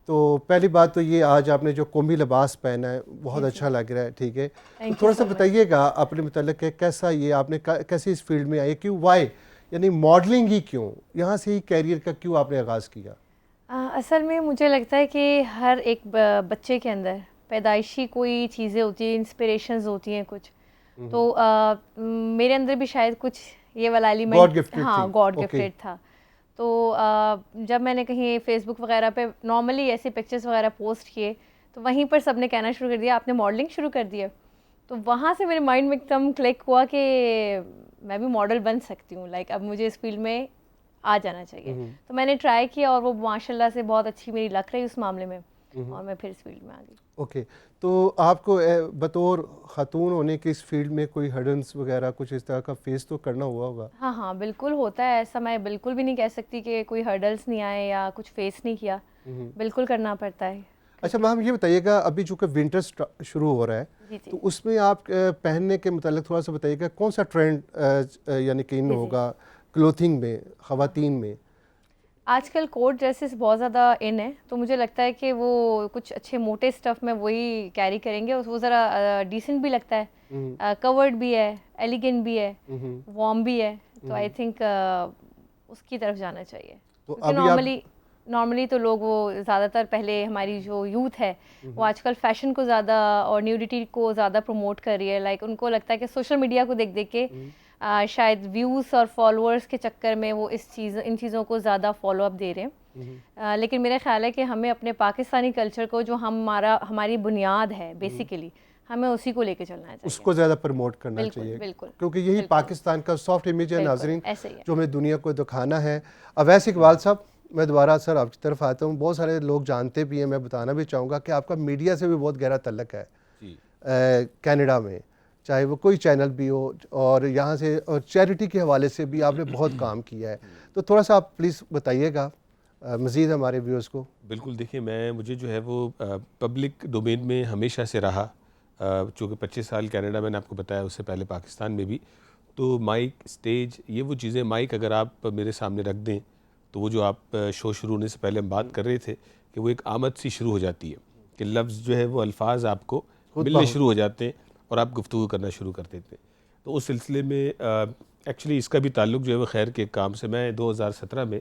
तो पहली बात तो ये आज आपने जो कौमी लिबास पहना है बहुत अच्छा लग रहा है, ठीक है। तो थोड़ा सा बताइएगा अपने मतलब कि कैसा ये आपने कैसे इस फील्ड में आए, क्यों, वाई, यानी मॉडलिंग ही क्यों, यहाँ से ही कैरियर का क्यों आपने आगाज़ किया? असल में मुझे लगता है कि हर एक बच्चे के अंदर पैदाइशी कोई चीज़ें होती हैं, इंस्पिरेशंस होती हैं कुछ। तो मेरे अंदर भी शायद कुछ ये वाला एलिमेंट गॉड गिफ्टेड हाँ गॉड गिफ्टेड था। तो जब मैंने कहीं फेसबुक वगैरह पे नॉर्मली ऐसे पिक्चर्स वगैरह पोस्ट किए तो वहीं पर सबने कहना शुरू कर दिया आपने मॉडलिंग शुरू कर दी है। तो वहाँ से मेरे माइंड में एकदम क्लिक हुआ कि मैं भी मॉडल बन सकती हूँ, लाइक अब मुझे इस फील्ड में आ जाना चाहिए। तो मैंने ट्राई किया और वो माशाल्लाह से बहुत अच्छी मेरी लक रही उस मामले में और मैं फिर इस फील्ड में आ गई। ओके, तो आपको बतौर खातून होने के इस फील्ड में कोई हर्डल्स वगैरह कुछ इस तरह का फेस तो करना हुआ होगा? हाँ हाँ बिल्कुल होता है ऐसा, मैं बिल्कुल भी नहीं कह सकती कि कोई हर्डल्स नहीं आए या कुछ फेस नहीं किया, बिल्कुल करना पड़ता है। अच्छा मैम ये बताइएगा, अभी चूँकि विंटर शुरू हो रहा है तो उसमें आप पहनने के मतलब थोड़ा सा बताइएगा कौन सा ट्रेंड यानी कि इन होगा क्लोथिंग में, ख़वातीन में? आजकल कोट ड्रेसेस बहुत ज़्यादा इन है, तो मुझे लगता है कि वो कुछ अच्छे मोटे स्टफ़ में वही कैरी करेंगे, वो ज़रा डिसेंट भी लगता है, कवर्ड भी है, एलिगेंट भी है, वार्म भी है। तो आई थिंक उसकी तरफ जाना चाहिए। तो अभी नॉर्मली तो लोग वो ज़्यादातर पहले हमारी जो यूथ है वो आजकल फ़ैशन को ज़्यादा और न्यूडिटी को ज़्यादा प्रमोट कर रही है। लाइक उनको लगता है कि सोशल मीडिया को देख देख के शायद व्यूज़ और फॉलोअर्स के चक्कर में वो इन चीज़ों को ज़्यादा फॉलो अप दे रहे हैं। लेकिन मेरा ख्याल है कि हमें अपने पाकिस्तानी कल्चर को जो हमारी बुनियाद है बेसिकली, हमें उसी को लेके चलना चाहिए, उसको ज़्यादा प्रमोट करना चाहिए, क्योंकि यही पाकिस्तान का सॉफ्ट इमेज है नाज़रीन जो हमें दुनिया को दिखाना है। अवैस इकबाल साहब, मैं दोबारा सर आपकी तरफ आता हूँ। बहुत सारे लोग जानते भी हैं, मैं बताना भी चाहूँगा कि आपका मीडिया से भी बहुत गहरा तल्लक है कनाडा में, चाहे वो कोई चैनल भी हो और यहाँ से और चैरिटी के हवाले से भी आपने बहुत काम किया है। तो थोड़ा सा आप प्लीज़ बताइएगा मज़ीद हमारे व्यूअर्स को। बिल्कुल, देखिए मुझे जो है वो पब्लिक डोमेन में हमेशा से रहा, चूँकि 25 साल कनाडा मैंने आपको बताया, उससे पहले पाकिस्तान में भी। तो माइक, स्टेज, ये वो चीज़ें, माइक अगर आप मेरे सामने रख दें तो वो जो आप शो शुरू होने से पहले हम बात कर रहे थे कि वो एक आमद सी शुरू हो जाती है कि लफ्ज़ जो है वो अल्फाज आपको मिलने शुरू हो जाते हैं और आप गुफ्तगू करना शुरू कर देते हैं। तो उस सिलसिले में एक्चुअली इसका भी ताल्लुक़ जो है वो खैर के काम से। मैं 2017 में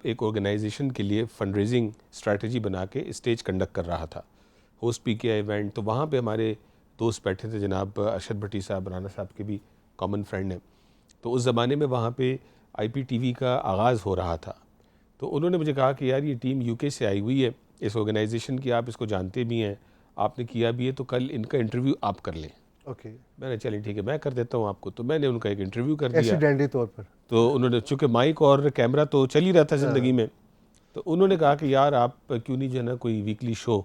एक ऑर्गेनाइजेशन के लिए फ़ंड रेजिंग स्ट्रैटेजी बना के स्टेज कंडक्ट कर रहा था, होस्ट भी किया इवेंट। तो वहाँ पे हमारे दोस्त बैठे थे, जनाब अरशद भट्टी साहब, राना साहब के भी कॉमन फ्रेंड हैं। तो उस ज़माने में वहाँ पे IPTV का आगाज़ हो रहा था। तो उन्होंने मुझे कहा कि यार ये टीम UK से आई हुई है, इस ऑर्गेनाइजेशन की, आप इसको जानते भी हैं, आपने किया भी है, तो कल इनका इंटरव्यू आप कर लें। ओके, मैंने चलिए ठीक है, मैं कर देता हूँ आपको। तो मैंने उनका एक इंटरव्यू कर दिया एक्सीडेंटली तौर पर। तो उन्होंने, चूँकि माइक और कैमरा तो चल ही रहा था ज़िंदगी में, तो उन्होंने कहा कि यार आप क्यों नहीं जो है ना कोई वीकली शो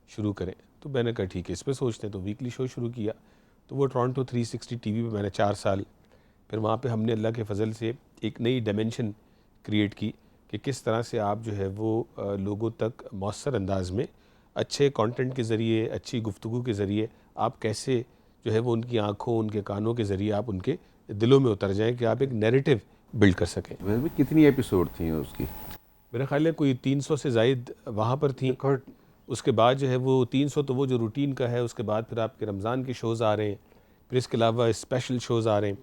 शुरू करें। तो मैंने कहा ठीक है, इस पर सोचते हैं। तो वीकली शो शुरू किया। तो वो टोरंटो 360 TV पे मैंने 4 साल, फिर वहाँ पे हमने अल्लाह के फजल से एक नई डायमेंशन क्रिएट की कि किस तरह से आप जो है वो लोगों तक मौसर अंदाज में अच्छे कंटेंट के ज़रिए, अच्छी गुफ्तगू के ज़रिए आप कैसे जो है वो उनकी आँखों, उनके कानों के ज़रिए आप उनके दिलों में उतर जाएं कि आप एक नैरेटिव बिल्ड कर सकें। वैसे भी कितनी एपिसोड थी उसकी? मेरा ख्याल है कोई 300 से ज़ायद वहाँ पर थी। उसके बाद जो है वो 300 तो वो जो रूटीन का है, उसके बाद फिर आपके रमज़ान के शोज़ आ रहे हैं, फिर इसके अलावा स्पेशल शोज़ आ रहे हैं।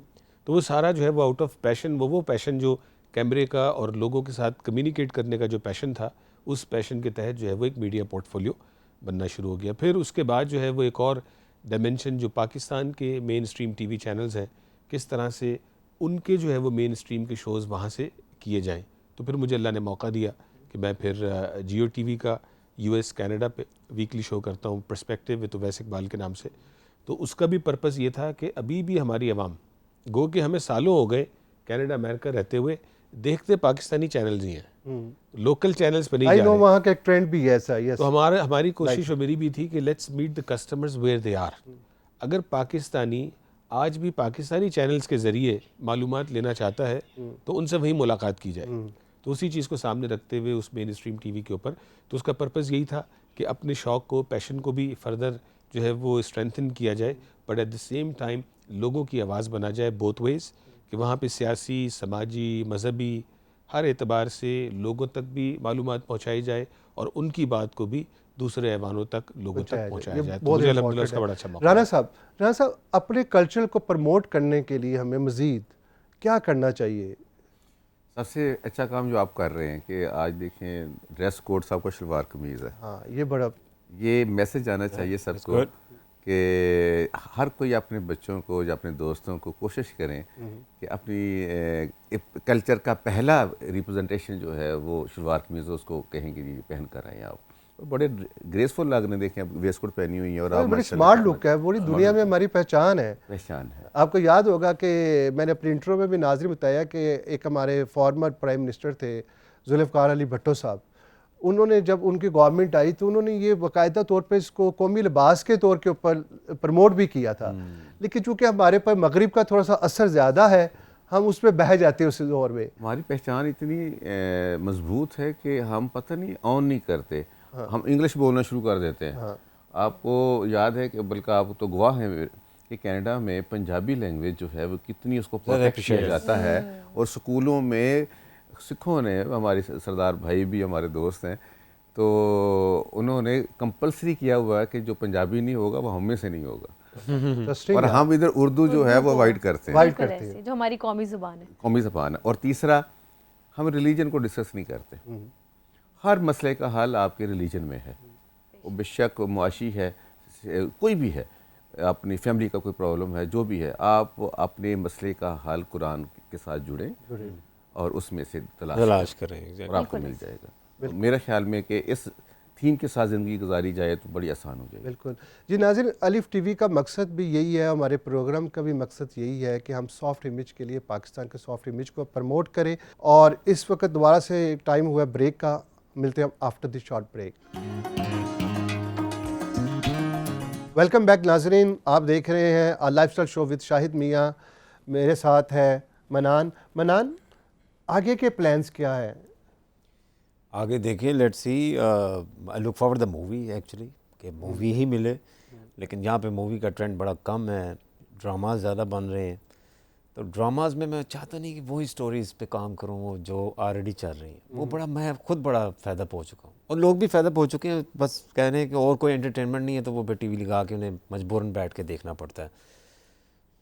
तो वो सारा जो है वो आउट ऑफ पैशन, वो पैशन जो कैमरे का और लोगों के साथ कम्युनिकेट करने का जो पैशन था, उस पैशन के तहत जो है वो एक मीडिया पोर्टफोलियो बनना शुरू हो गया। फिर उसके बाद जो है वो एक और डायमेंशन जो पाकिस्तान के मेन स्ट्रीम TV चैनल्स हैं, किस तरह से उनके जो है वो मेन स्ट्रीम के शोज़ वहाँ से किए जाएँ। तो फिर मुझे अल्लाह ने मौका दिया कि मैं फिर Jio TV का US कनाडा पे वीकली शो करता हूँ, पर्सपेक्टिव विद अवैस इकबाल के नाम से। तो उसका भी पर्पज़ ये था कि अभी भी हमारी आवाम, गो कि हमें सालों हो गए कनाडा अमेरिका रहते हुए, देखते पाकिस्तानी चैनल्स ही हैं, लोकल चैनल्स पे नहीं जा रहे। वहाँ का एक ट्रेंड भी है ऐसा। यस, तो हमारी कोशिश और मेरी भी थी कि let's meet the customers where they are. अगर पाकिस्तानी आज भी पाकिस्तानी चैनल्स के ज़रिए मालूमात लेना चाहता है तो उनसे वहीं मुलाकात की जाए। तो उसी चीज़ को सामने रखते हुए उस मेन स्ट्रीम TV के ऊपर, तो उसका पर्पज़ यही था कि अपने शौक़ को, पैशन को भी फर्दर जो है वो स्ट्रेंथन किया जाए, but at the same time लोगों की आवाज़ बना जाए बोथ वेज़, कि वहाँ पे सियासी, समाजी, मजहबी हर एतबार से लोगों तक भी मालूमात पहुँचाई जाए और उनकी बात को भी दूसरे ऐवानों तक लोगों तक पहुँचाया जाए। तो मुझे अल्हम्दुलिल्लाह उसका बड़ा अच्छा मौका राना साहब अपने कल्चर को प्रमोट करने के लिए हमें मज़ीद क्या करना चाहिए? सबसे अच्छा काम जो आप कर रहे हैं कि आज देखें ड्रेस कोड सबका शलवार कमीज़ है। हाँ, ये बड़ा ये मैसेज आना चाहिए सबको कि हर कोई अपने बच्चों को या अपने दोस्तों को कोशिश करें कि अपनी कल्चर का पहला रिप्रेजेंटेशन जो है वो शलवार कमीज़, उसको कहेंगे जी पहन कर आए आप। तो बड़े ग्रेसफुल लगने, देखें वेस्ट कोट पहनी हुई है और आप बड़ी स्मार्ट लुक है, पूरी दुनिया में हमारी पहचान है। आपको याद होगा कि मैंने अपनी इंट्रो में भी नाज़रीन बताया कि एक हमारे फॉर्मर प्राइम मिनिस्टर थे जुल्फ़िकार अली भुट्टो साहब, उन्होंने जब उनकी गवर्नमेंट आई तो उन्होंने ये बाकायदा तौर पे इसको कौमी लिबास के तौर के ऊपर प्रमोट भी किया था, लेकिन चूंकि हमारे पर मगरिब का थोड़ा सा असर ज़्यादा है, हम उस पर बह जाते हैं उस दौर में। हमारी पहचान इतनी मजबूत है कि हम पता नहीं ऑन नहीं करते, हम इंग्लिश बोलना शुरू कर देते हैं। आपको याद है कि बल्कि आप तो गवाह हैं कि कनाडा में पंजाबी लैंग्वेज जो है वो कितनी उसको प्रोटेक्ट किया जाता है, और स्कूलों में सिखों ने, हमारे सरदार भाई भी हमारे दोस्त हैं, तो उन्होंने कंपलसरी किया हुआ है कि जो पंजाबी नहीं होगा वो हम में से नहीं होगा, और हम इधर उर्दू जो है वो अवॉइड करते हैं, जो हमारी कौमी ज़ुबान है। कौमी ज़बान है। और तीसरा, हम रिलीजन को डिस्कस नहीं करते। हर मसले का हल आपके रिलीजन में है, वो बेशक मुआशी है, कोई भी है, अपनी फैमिली का कोई प्रॉब्लम है, जो भी है, आप अपने मसले का हल कुरान के साथ जुड़ें और उसमें से तलाश करें और आपको मिल जाएगा। तो मेरे ख्याल में कि इस थीम के साथ ज़िंदगी गुजारी जाए तो बड़ी आसान हो जाएगी। बिल्कुल जी। नाज़रीन, अलिफ टीवी का मकसद भी यही है, हमारे प्रोग्राम का भी मकसद यही है कि हम सॉफ्ट इमेज के लिए पाकिस्तान के सॉफ्ट इमेज को प्रमोट करें। और इस वक्त दोबारा से टाइम हुआ ब्रेक का, मिलते हैं after this short break. Welcome back नाज़रीन, आप देख रहे हैं लाइफस्टाइल शो विद शाहिद मियाँ। मेरे साथ है मनान। आगे के प्लान्स क्या है? आगे देखिए, let's see, I look forward the movie actually, कि मूवी ही मिले, लेकिन यहाँ पे मूवी का ट्रेंड बड़ा कम है, ड्रामाज ज़्यादा बन रहे हैं। तो ड्रामाज में मैं चाहता नहीं कि वही स्टोरीज़ पे काम करूँ वो जो ऑलरेडी चल रही हैं, वो बड़ा, मैं खुद बड़ा फ़ायदा हो चुका हूँ और लोग भी फ़ायदा हो चुके हैं। बस कहने कि और कोई एंटरटेनमेंट नहीं है तो वो पे टीवी लगा के उन्हें मजबूरन बैठ के देखना पड़ता है।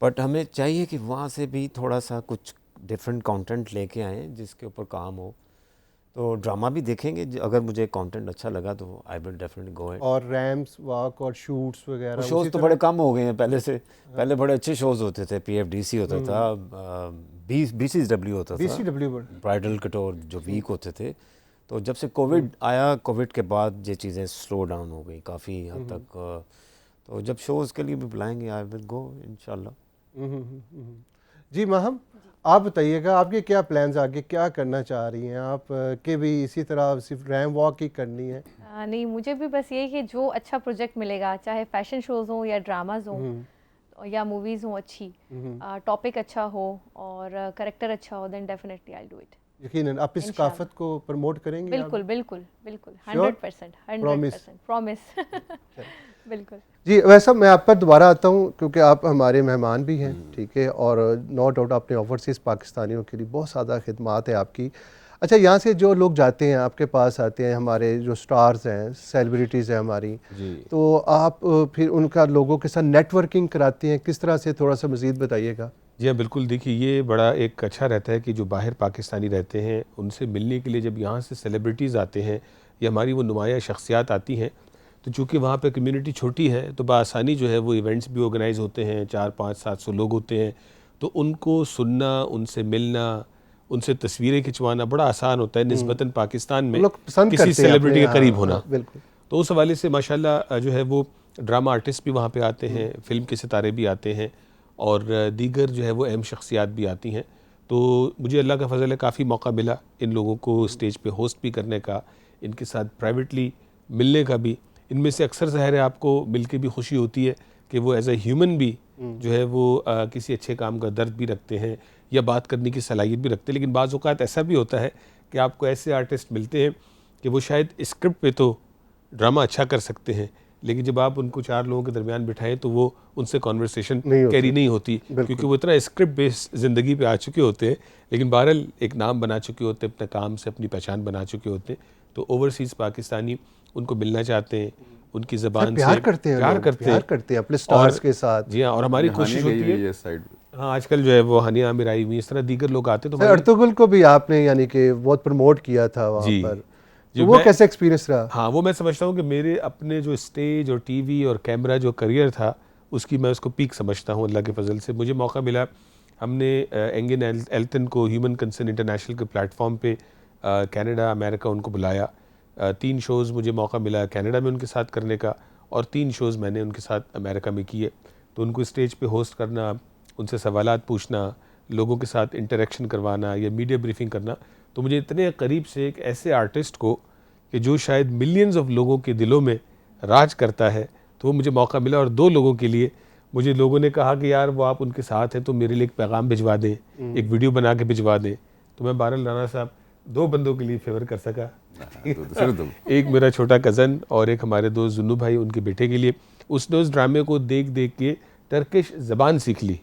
बट हमें चाहिए कि वहाँ से भी थोड़ा सा कुछ डिफरेंट कंटेंट लेके आएँ जिसके ऊपर काम हो। तो ड्रामा भी देखेंगे, अगर मुझे कंटेंट अच्छा लगा तो I will definitely go it. और रैम्स वॉक और शूट्स वगैरह शोज़ तो बड़े कम हो गए हैं पहले से। पहले बड़े अच्छे शोज़ होते थे, PFDC होता था, BCW होता था, ब्राइडल कटोर जो वीक होते थे। तो जब से कोविड आया, कोविड के बाद ये चीज़ें स्लो डाउन हो गई काफ़ी हद तक। तो जब शोज़ के लिए भी बुलाएंगे आई विल गो इंशाल्लाह। जी महम, आप बताइएगा, आपके क्या प्लान्स, आगे क्या करना चाह रही हैं आप? कि भी इसी तरह सिर्फ रैम वॉक ही करनी है? नहीं, मुझे भी बस यही कि जो अच्छा प्रोजेक्ट मिलेगा, चाहे फैशन शोज़ हों या ड्रामाज हों या मूवीज़ हों अच्छी, टॉपिक अच्छा हो और करेक्टर अच्छा हो, then definitely I will do it. यकीनन आप इस सकाफत को प्रमोट करेंगे? बिल्कुल बिल्कुल बिल्कुल, 100% प्रॉमिस। बिल्कुल जी। वैसा मैं आप पर दोबारा आता हूँ क्योंकि आप हमारे मेहमान भी हैं, ठीक है, और नो डाउट अपने ओवरसीज़ पाकिस्तानियों के लिए बहुत ज़्यादा खिदमात है आपकी। अच्छा, यहाँ से जो लोग जाते हैं आपके पास आते हैं, हमारे जो स्टार्स हैं, सेलिब्रिटीज़ हैं हमारी, तो आप फिर उनका लोगों के साथ नेटवर्किंग कराते हैं, किस तरह से, थोड़ा सा मज़ीद बताइएगा। जी हाँ, बिल्कुल। देखिए, ये बड़ा एक अच्छा रहता है कि जो बाहर पाकिस्तानी रहते हैं उनसे मिलने के लिए जब यहाँ से सेलिब्रिटीज़ आते हैं या हमारी वो नुमाया शख्सियात आती हैं, तो चूँकि वहाँ पे कम्युनिटी छोटी है तो बआसानी जो है वो इवेंट्स भी ऑर्गेनाइज़ होते हैं, 400-500-700 लोग होते हैं, तो उनको सुनना, उनसे मिलना, उनसे तस्वीरें खिंचवाना बड़ा आसान होता है निस्बतन पाकिस्तान में किसी सेलिब्रिटी के करीब होना। तो उस हवाले से माशाल्लाह जो है वो ड्रामा आर्टिस्ट भी वहाँ पे आते हैं, फ़िल्म के सितारे भी आते हैं और दीगर जो है वो अहम शख्सियात भी आती हैं। तो मुझे अल्लाह का फ़ज़ल है, काफ़ी मौका मिला इन लोगों को स्टेज पे होस्ट भी करने का, इनके साथ प्राइवेटली मिलने का भी। इनमें से अक्सर ज़ाहिर है आपको मिल के भी खुशी होती है कि वो एज ए ह्यूमन भी जो है वो किसी अच्छे काम का दर्द भी रखते हैं या बात करने की सलाहियत भी रखते हैं। लेकिन बाज़ औक़ात ऐसा भी होता है कि आपको ऐसे आर्टिस्ट मिलते हैं कि वो शायद स्क्रिप्ट पे तो ड्रामा अच्छा कर सकते हैं, लेकिन जब आप उनको 4 लोगों के दरमियान बिठाएं तो वो उनसे कॉन्वर्सेशन नहीं होती। कैरी नहीं होती, क्योंकि वो इतना स्क्रिप्ट बेस्ड ज़िंदगी पे आ चुके होते हैं। लेकिन बहरहाल एक नाम बना चुके होते हैं, अपने काम से अपनी पहचान बना चुके होते हैं, तो ओवरसीज़ पाकिस्तानी उनको मिलना चाहते हैं, उनकी ज़बान से प्यार करते हैं, प्यार लोग करते प्यार हैं करते हैं अपने स्टार्स के साथ। जी हाँ, और हमारी कोशिश होती है साइड हाँ, आजकल जो है वो हानिया आमिर आई हुई, इस तरह दीगर लोग आते हैं तो सर अर्तुगरुल को भी आपने यानी कि बहुत प्रमोट किया था वहाँ जी। पर, जी, तो वो मैं- कैसे एक्सपीरियंस रहा? हाँ, वो मैं समझता हूँ कि मेरे अपने जो स्टेज और टीवी और कैमरा जो करियर था उसकी मैं उसको पीक समझता हूँ। अल्लाह के फजल से मुझे मौका मिला, हमने एंगन एल्टन को ह्यूमन कंसर्न इंटरनेशनल के प्लेटफॉर्म पे कनाडा अमेरिका उनको बुलाया। 3 शोज़ मुझे मौका मिला कनाडा में उनके साथ करने का, और 3 शोज़ मैंने उनके साथ अमेरिका में किए। तो उनको स्टेज पे होस्ट करना, उनसे सवालात पूछना, लोगों के साथ इंटरेक्शन करवाना या मीडिया ब्रीफिंग करना, तो मुझे इतने करीब से एक ऐसे आर्टिस्ट को कि जो शायद मिलियंस ऑफ लोगों के दिलों में राज करता है, तो वो मुझे मौका मिला। और 2 लोगों के लिए मुझे लोगों ने कहा कि यार वो आप उनके साथ हैं तो मेरे लिए एक पैगाम भिजवा दें, एक वीडियो बना के भिजवा दें। तो मैं बहरहाल राना साहब 2 बंदों के लिए फेवर कर सका, एक मेरा छोटा कज़न और एक हमारे दोस्त जुन्नू भाई, उनके बेटे के लिए। उसने उस ड्रामे को देख देख के टर्किश ज़बान सीख ली।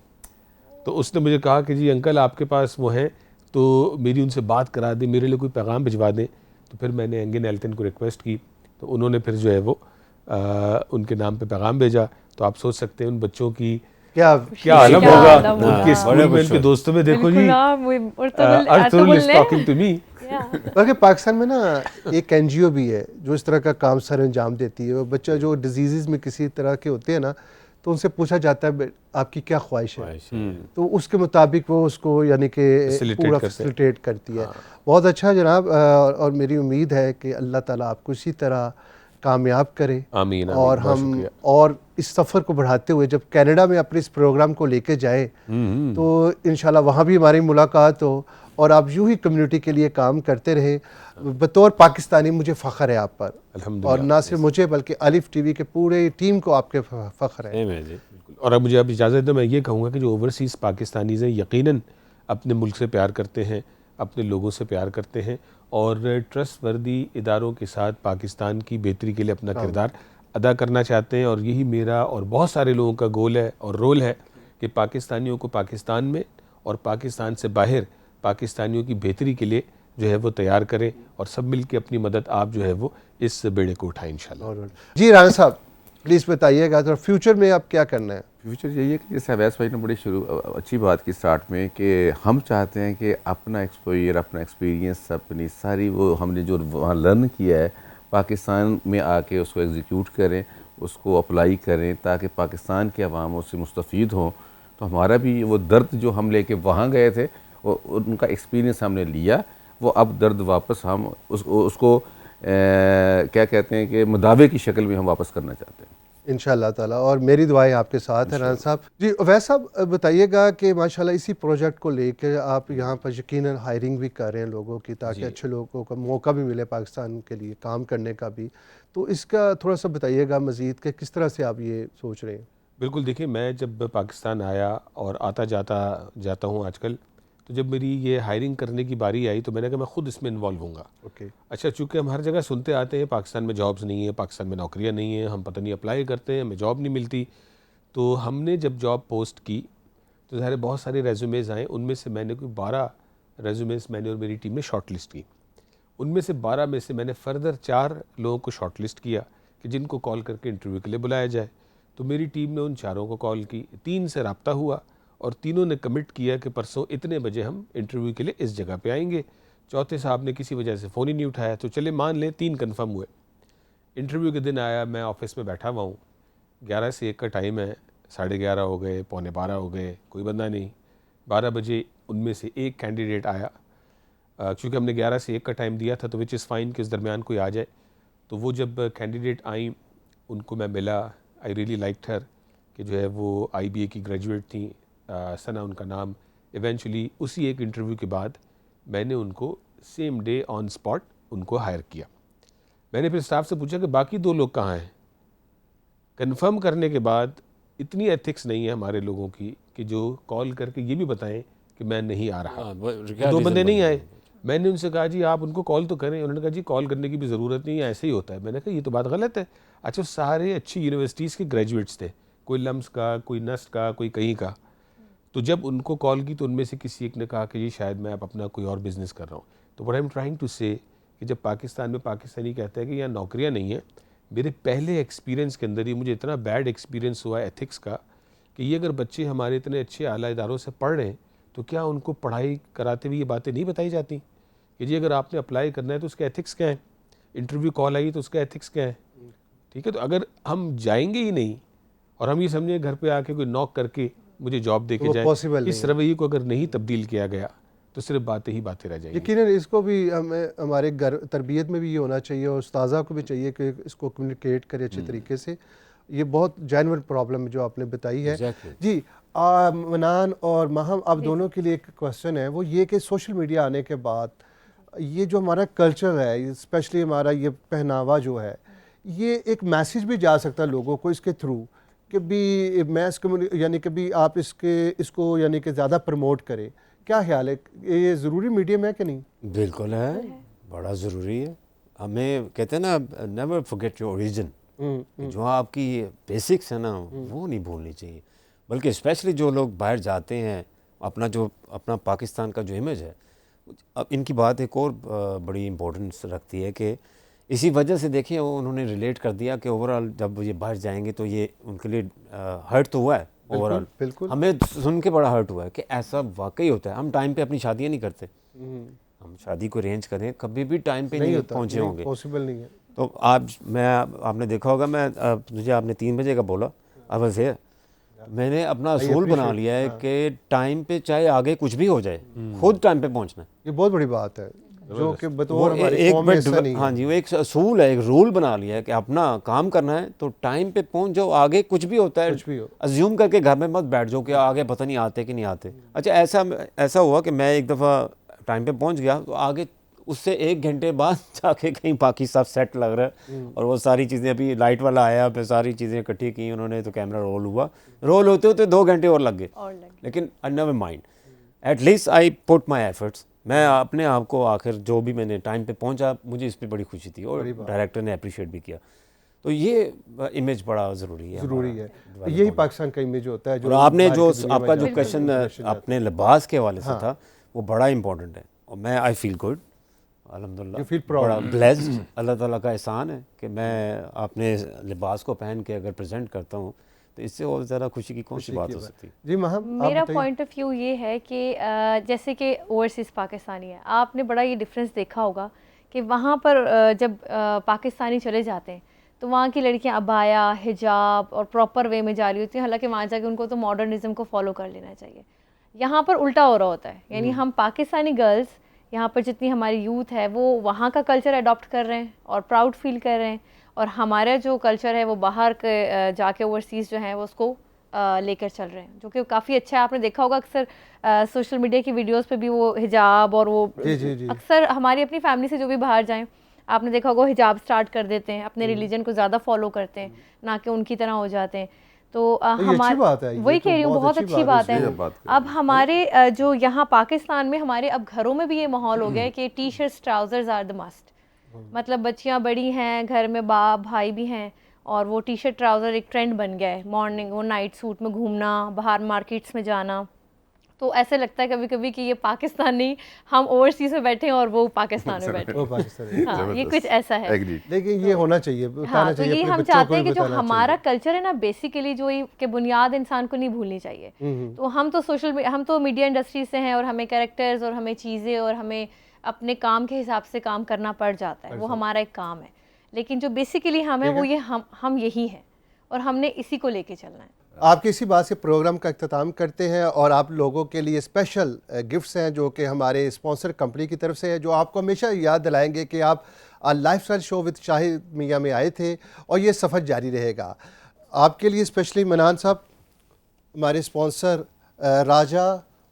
तो उसने मुझे कहा कि जी अंकल आपके पास वो हैं तो मेरी उनसे बात करा दें, मेरे लिए कोई पैगाम भिजवा दें। तो फिर मैंने एंगन एल्टन को रिक्वेस्ट की, तो उन्होंने फिर जो है वो उनके नाम पे पैगाम भेजा। तो आप सोच सकते हैं उन बच्चों की क्या क्या आलम क्या होगा, आलम होगा। उनके स्कूल बड़े में खुश उनके हुए। दोस्तों में देखो जी बिल्कुल, हाँ, वो Ertugrul is talking to me. बल्कि पाकिस्तान में ना एक एनजीओ भी है जो इस तरह का काम सर अंजाम देती है। वो बच्चा जो डिजीज़ में किसी तरह के होते हैं ना, तो उनसे पूछा जाता है आपकी क्या ख्वाहिश है, तो उसके मुताबिक वो उसको यानी कि Facilitate पूरा करते हैं। फैसिलिटेट करती है। बहुत अच्छा जनाब, और मेरी उम्मीद है कि अल्लाह ताला आपको इसी तरह कामयाब करे। आमीन, आमीन, और बहुत हम शुक्रिया। और इस सफ़र को बढ़ाते हुए जब कनाडा में अपने इस प्रोग्राम को लेके जाए तो इंशाल्लाह वहाँ भी हमारी मुलाकात हो, और आप यूं ही कम्युनिटी के लिए काम करते रहे। बतौर पाकिस्तानी मुझे फ़ख्र है आप पर, अल्हम्दुलिल्लाह। और ना सिर्फ मुझे बल्कि अलिफ टीवी के पूरे टीम को आपके फ़ख्र है। सेम है जी। और अब मुझे अब इजाज़त दो, मैं ये कहूँगा कि जो ओवरसीज़ पाकिस्तानीज़ हैं यकीनन अपने मुल्क से प्यार करते हैं, अपने लोगों से प्यार करते हैं, और ट्रस्टवर्दी इदारों के साथ पाकिस्तान की बेहतरी के लिए अपना किरदार अदा करना चाहते हैं। और यही मेरा और बहुत सारे लोगों का गोल है और रोल है कि पाकिस्तानियों को पाकिस्तान में और पाकिस्तान से बाहर पाकिस्तानियों की बेहतरी के लिए जो है वो तैयार करें, और सब मिल के अपनी मदद आप जो है वो इस बेड़े को उठाएं इंशाल्लाह। जी राना साहब प्लीज़ बताइएगा तो फ्यूचर में आप क्या करना है? फ्यूचर यही है कि जैसे अवैस भाई ने बड़ी अच्छी बात की स्टार्ट में, कि हम चाहते हैं कि अपना एक्सपोजर, अपना एक्सपीरियंस, अपनी सारी वो हमने जो वहाँ लर्न किया है पाकिस्तान में आके उसको एग्जीक्यूट करें, उसको अप्लाई करें, ताकि पाकिस्तान के अवाम उससे मुस्तफ़ीद हों। तो हमारा भी वो दर्द जो हम लेके वहाँ गए थे, वो उनका एक्सपीरियंस हमने लिया, वो अब दर्द वापस हम उसको क्या कहते हैं कि मुदावे की शक्ल में हम वापस करना चाहते हैं इंशाअल्लाह ताला, और मेरी दुआएं आपके साथ हैं राना साहब। जी अवैस साहब बताइएगा कि माशाल्लाह इसी प्रोजेक्ट को लेकर आप यहाँ पर यकीनन हायरिंग भी कर रहे हैं लोगों की, ताकि अच्छे लोगों को मौका भी मिले पाकिस्तान के लिए काम करने का भी। तो इसका थोड़ा सा बताइएगा मज़ीद कि किस तरह से आप ये सोच रहे हैं? बिल्कुल, देखिए मैं जब पाकिस्तान आया और आता जाता हूँ आजकल, तो जब मेरी ये हायरिंग करने की बारी आई तो मैंने कहा मैं ख़ुद इसमें इन्वॉल्व होऊंगा। ओके। अच्छा, चूँकि हम हर जगह सुनते आते हैं पाकिस्तान में जॉब्स नहीं है, पाकिस्तान में नौकरियाँ नहीं हैं, हम पता नहीं अप्लाई करते हैं, हमें जॉब नहीं मिलती। तो हमने जब जॉब पोस्ट की तो ज़ाहिर बहुत सारे रेज्यूमेज़ आए, उनमें से मैंने कोई 12 रेज्यूमेज़ मैंने और मेरी टीम ने शॉर्ट लिस्ट की। उनमें से 12 में से मैंने फ़र्दर 4 लोगों को शॉर्ट लिस्ट किया कि जिनको कॉल करके इंटरव्यू के लिए बुलाया जाए। तो मेरी टीम ने उन 4 को कॉल की, 3 से रब्ता हुआ और तीनों ने कमिट किया कि परसों इतने बजे हम इंटरव्यू के लिए इस जगह पे आएंगे। चौथे साहब ने किसी वजह से फ़ोन ही नहीं उठाया, तो चले मान लें 3 कन्फर्म हुए। इंटरव्यू के दिन आया, मैं ऑफिस में बैठा हुआ हूँ, 11 से 1 का टाइम है, 11:30 हो गए, 11:45 हो गए, कोई बंदा नहीं। 12 बजे उनमें से एक कैंडिडेट आया, क्योंकि हमने 11 से 1 का टाइम दिया था, तो विच इज़ फ़ाइन कि इस दरमियान कोई आ जाए। तो वो जब कैंडिडेट आई उनको मैं मिला, आई रियली लाइक्ड हर, कि जो है वो IBA की ग्रेजुएट थी, सना उनका नाम। इवेंचुअली उसी एक इंटरव्यू के बाद मैंने उनको सेम डे ऑन स्पॉट उनको हायर किया। मैंने फिर स्टाफ से पूछा कि बाकी 2 लोग कहाँ हैं। कंफर्म करने के बाद इतनी एथिक्स नहीं है हमारे लोगों की कि जो कॉल करके ये भी बताएं कि मैं नहीं आ रहा। 2 बंदे नहीं आए, मैंने उनसे कहा जी आप उनको कॉल तो करें। उन्होंने कहा जी कॉल करने की भी ज़रूरत नहीं है, ऐसे ही होता है। मैंने कहा ये तो बात गलत है। अच्छा, सारे अच्छी यूनिवर्सिटीज़ के ग्रेजुएट्स थे, कोई लम्स का, कोई नस्ट का, कोई कहीं का। तो जब उनको कॉल की तो उनमें से किसी एक ने कहा कि जी शायद मैं अब अपना कोई और बिज़नेस कर रहा हूँ। तो what I am trying to say कि जब पाकिस्तान में पाकिस्तानी कहते हैं कि यहाँ नौकरियाँ नहीं हैं, मेरे पहले एक्सपीरियंस के अंदर ही मुझे इतना बैड एक्सपीरियंस हुआ एथिक्स का कि ये अगर बच्चे हमारे इतने अच्छे आला इदारों से पढ़ रहे हैं तो क्या उनको पढ़ाई कराते हुए ये बातें नहीं बताई जाती कि जी अगर आपने अप्लाई करना है तो उसके एथिक्स क्या हैं, इंटरव्यू कॉल आई तो उसका एथिक्स क्या है। ठीक है, तो अगर हम जाएंगे ही नहीं और हम ये समझे घर पे आके कोई नॉक करके मुझे जॉब दे के वो जाए, possible इस नहीं है। रवैये को अगर नहीं तब्दील किया गया तो सिर्फ बातें ही बातें रह जाएंगी। यकीनन इसको भी हमें हमारे घर तरबियत में भी ये होना चाहिए और उस्ताज़ा को भी चाहिए कि इसको कम्युनिकेट करे अच्छे तरीके से। ये बहुत जेन्युइन प्रॉब्लम जो आपने बताई है। Exactly. जी मनान और महम, आप दोनों के लिए एक क्वेश्चन है, वो ये कि सोशल मीडिया आने के बाद ये जो हमारा कल्चर है, स्पेशली हमारा ये पहनावा जो है, ये एक मैसेज भी जा सकता है लोगों को इसके थ्रू कि भी मैस कम्युनिटी यानी कि भी आप इसको यानी कि ज़्यादा प्रमोट करें। क्या ख्याल है, ये ज़रूरी मीडियम है कि नहीं? बिल्कुल है, बड़ा ज़रूरी है। हमें कहते हैं ना, नेवर फॉरगेट योर ओरिजिन। जो आपकी बेसिक्स है ना, वो नहीं भूलनी चाहिए। बल्कि स्पेशली जो लोग बाहर जाते हैं, अपना पाकिस्तान का जो इमेज है, अब इनकी बात एक और बड़ी इम्पोर्टेंस रखती है कि इसी वजह से देखिए वो उन्होंने रिलेट कर दिया कि ओवरऑल जब ये बाहर जाएंगे तो ये उनके लिए हर्ट तो हुआ है ओवरऑल। बिल्कुल। हमें सुन के बड़ा हर्ट हुआ है कि ऐसा वाकई होता है। हम टाइम पे अपनी शादियाँ नहीं करते, हम शादी को अरेंज करें कभी भी टाइम पे नहीं होता, पहुँचे होंगे। पॉसिबल नहीं है। तो आपने देखा होगा, मुझे आपने 3 बजे का बोला, अब से मैंने अपना असूल बना लिया है कि टाइम पे चाहे आगे कुछ भी हो जाए, खुद टाइम पे पहुंचना है। ये बहुत बड़ी बात है जो कि बतौर वो हमारी कौम में ऐसा नहीं हाँ है। जी, वो एक असूल है, एक रूल बना लिया है कि अपना काम करना है तो टाइम पे पहुंच जाओ, आगे कुछ भी होता है कुछ भी हो। अज्यूम करके घर में मत बैठ जाओ कि आगे पता नहीं आते कि नहीं आते। अच्छा, ऐसा हुआ कि मैं एक दफ़ा टाइम पे पहुंच गया तो आगे उससे 1 घंटे बाद जाके कहीं बाकी सब सेट लग रहा है और वो सारी चीज़ें, अभी लाइट वाला आया, फिर सारी चीज़ें इकट्ठी की उन्होंने, तो कैमरा रोल हुआ, रोल होते होते 2 घंटे और लग गए। लेकिन I never mind, at least I put my efforts. मैं अपने आप को आखिर जो भी मैंने टाइम पे पहुंचा, मुझे इस पर बड़ी खुशी थी और डायरेक्टर ने अप्रिशिएट भी किया। तो ये इमेज बड़ा ज़रूरी है, ज़रूरी है। यही पाकिस्तान का इमेज होता है। और आपने जो आपका जो क्वेश्चन अपने लिबास के हवाले से था, वो बड़ा इंपॉर्टेंट है और मैं आई फील गुड, अल्हम्दुलिल्लाह, बड़ा ब्लेस्ड। अल्लाह ताला का एहसान है कि मैं अपने लिबास को पहन के अगर प्रेजेंट करता हूँ तो इससे और ज़्यादा खुशी की कौन सी बात हो सकती है। जी महम, मेरा पॉइंट ऑफ व्यू ये है कि जैसे कि ओवरसीज़ पाकिस्तानी है, आपने बड़ा ये डिफरेंस देखा होगा कि वहाँ पर जब पाकिस्तानी चले जाते हैं तो वहाँ की लड़कियाँ अबाया, हिजाब और प्रॉपर वे में जा रही होती हैं, हालांकि वहाँ जाके उनको तो मॉडर्निज्म को फॉलो कर लेना चाहिए। यहाँ पर उल्टा हो रहा होता है, यानी हम पाकिस्तानी गर्ल्स यहाँ पर जितनी हमारी यूथ है वो वहाँ का कल्चर अडॉप्ट कर रहे हैं और प्राउड फील कर रहे हैं, और हमारा जो कल्चर है वो बाहर के जाके ओवरसीज़ जो है वो उसको लेकर चल रहे हैं, जो कि काफ़ी अच्छा है। आपने देखा होगा अक्सर सोशल मीडिया की वीडियोस पे भी वो हिजाब और वो जी। अक्सर हमारी अपनी फैमिली से जो भी बाहर जाएं, आपने देखा होगा हिजाब स्टार्ट कर देते हैं, अपने रिलीजन को ज़्यादा फॉलो करते हैं, ना कि उनकी तरह हो जाते हैं। तो हमारी वही कह रही हूँ, बहुत अच्छी बात है। अब हमारे जो यहाँ पाकिस्तान में हमारे अब घरों में भी ये माहौल हो गया है कि T shirts trousers are the must. मतलब बच्चियाँ बड़ी हैं, घर में बाप भाई भी हैं, और वो टी शर्ट ट्राउज़र एक ट्रेंड बन गया है। मॉर्निंग वो नाइट सूट में घूमना, बाहर मार्केट्स में जाना, तो ऐसे लगता है कभी कभी कि ये पाकिस्तान नहीं, हम ओवरसीज में बैठे हैं और वो पाकिस्तान में बैठे हैं। हाँ, ये कुछ ऐसा है। लेकिन ये होना चाहिए, हाँ, तो ये हम चाहते हैं कि जो हमारा कल्चर है ना, बेसिकली जो ये कि बुनियाद इंसान को नहीं भूलनी चाहिए। तो हम तो मीडिया इंडस्ट्री से हैं और हमें कैरेक्टर्स और हमें चीज़ें और हमें अपने काम के हिसाब से काम करना पड़ जाता है, वो हमारा एक काम है। लेकिन जो बेसिकली हम है वो ये हम यही हैं और हमने इसी को लेके चलना है। आपकी इसी बात से प्रोग्राम का इख्तिताम करते हैं और आप लोगों के लिए स्पेशल गिफ्ट्स हैं जो कि हमारे स्पॉन्सर कंपनी की तरफ से है, जो आपको हमेशा याद दिलाएंगे कि आप लाइफस्टाइल शो विद शाहिद मियां में आए थे और ये सफ़र जारी रहेगा। आपके लिए स्पेशली मनान साहब, हमारे स्पॉन्सर राजा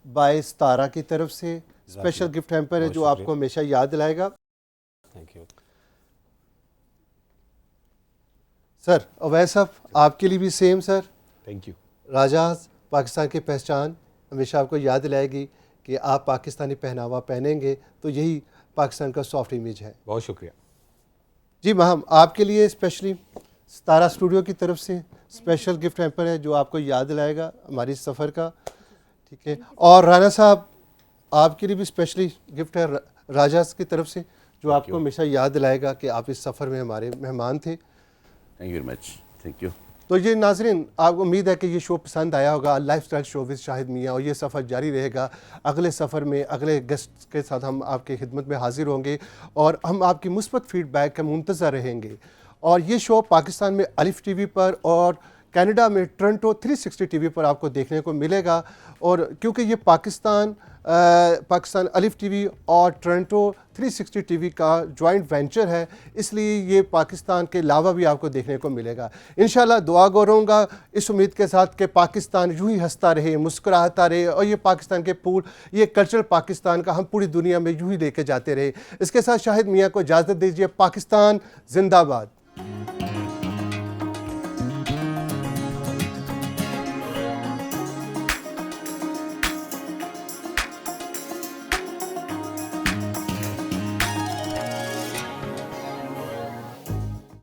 बाय तारा की तरफ से स्पेशल गिफ्ट हैम्पर है जो आपको हमेशा याद दिलाएगा। Thank you sir. अवैस साहब, आपके लिए भी same sir. Thank you. Raja Pakistan की पहचान हमेशा आपको याद दिलाएगी कि आप पाकिस्तानी पहनावा पहनेंगे तो यही पाकिस्तान का सॉफ्ट इमेज है। बहुत शुक्रिया। जी महम, आपके लिए स्पेशली सितारा स्टूडियो की तरफ से स्पेशल गिफ्ट हैम्पर है जो आपको याद दिलाएगा हमारी सफ़र का, ठीक है। और राना साहब, आपके लिए भी स्पेशली गिफ्ट है राजा की तरफ से जो आपको हमेशा याद दिलाएगा कि आप इस सफ़र में हमारे मेहमान थे। Thank you very much, thank you. तो ये नाजरीन, आपको उम्मीद है कि ये शो पसंद आया होगा, lifestyle show with Shahid Miyan, और ये सफ़र जारी रहेगा। अगले सफ़र में अगले गेस्ट के साथ हम आपकी खिदमत में हाजिर होंगे और हम आपकी मुस्बत फीडबैक का मुंतज़र रहेंगे। और ये शो पाकिस्तान में अलिफ टीवी पर और कनाडा में टोरंटो 360 टीवी पर आपको देखने को मिलेगा। और क्योंकि ये पाकिस्तान अलिफ टीवी और टोरंटो 360 टीवी का जॉइंट वेंचर है, इसलिए ये पाकिस्तान के अलावा भी आपको देखने को मिलेगा। इंशाल्लाह दुआ गो रहूँगा इस उम्मीद के साथ कि पाकिस्तान यूँ ही हंसता रहे, मुस्कुराता रहे, और ये पाकिस्तान के ये कल्चर पाकिस्तान का हम पूरी दुनिया में यूँ ही लेके जाते रहे। इसके साथ शाहिद मियाँ को इजाज़त दीजिए। पाकिस्तान जिंदाबाद।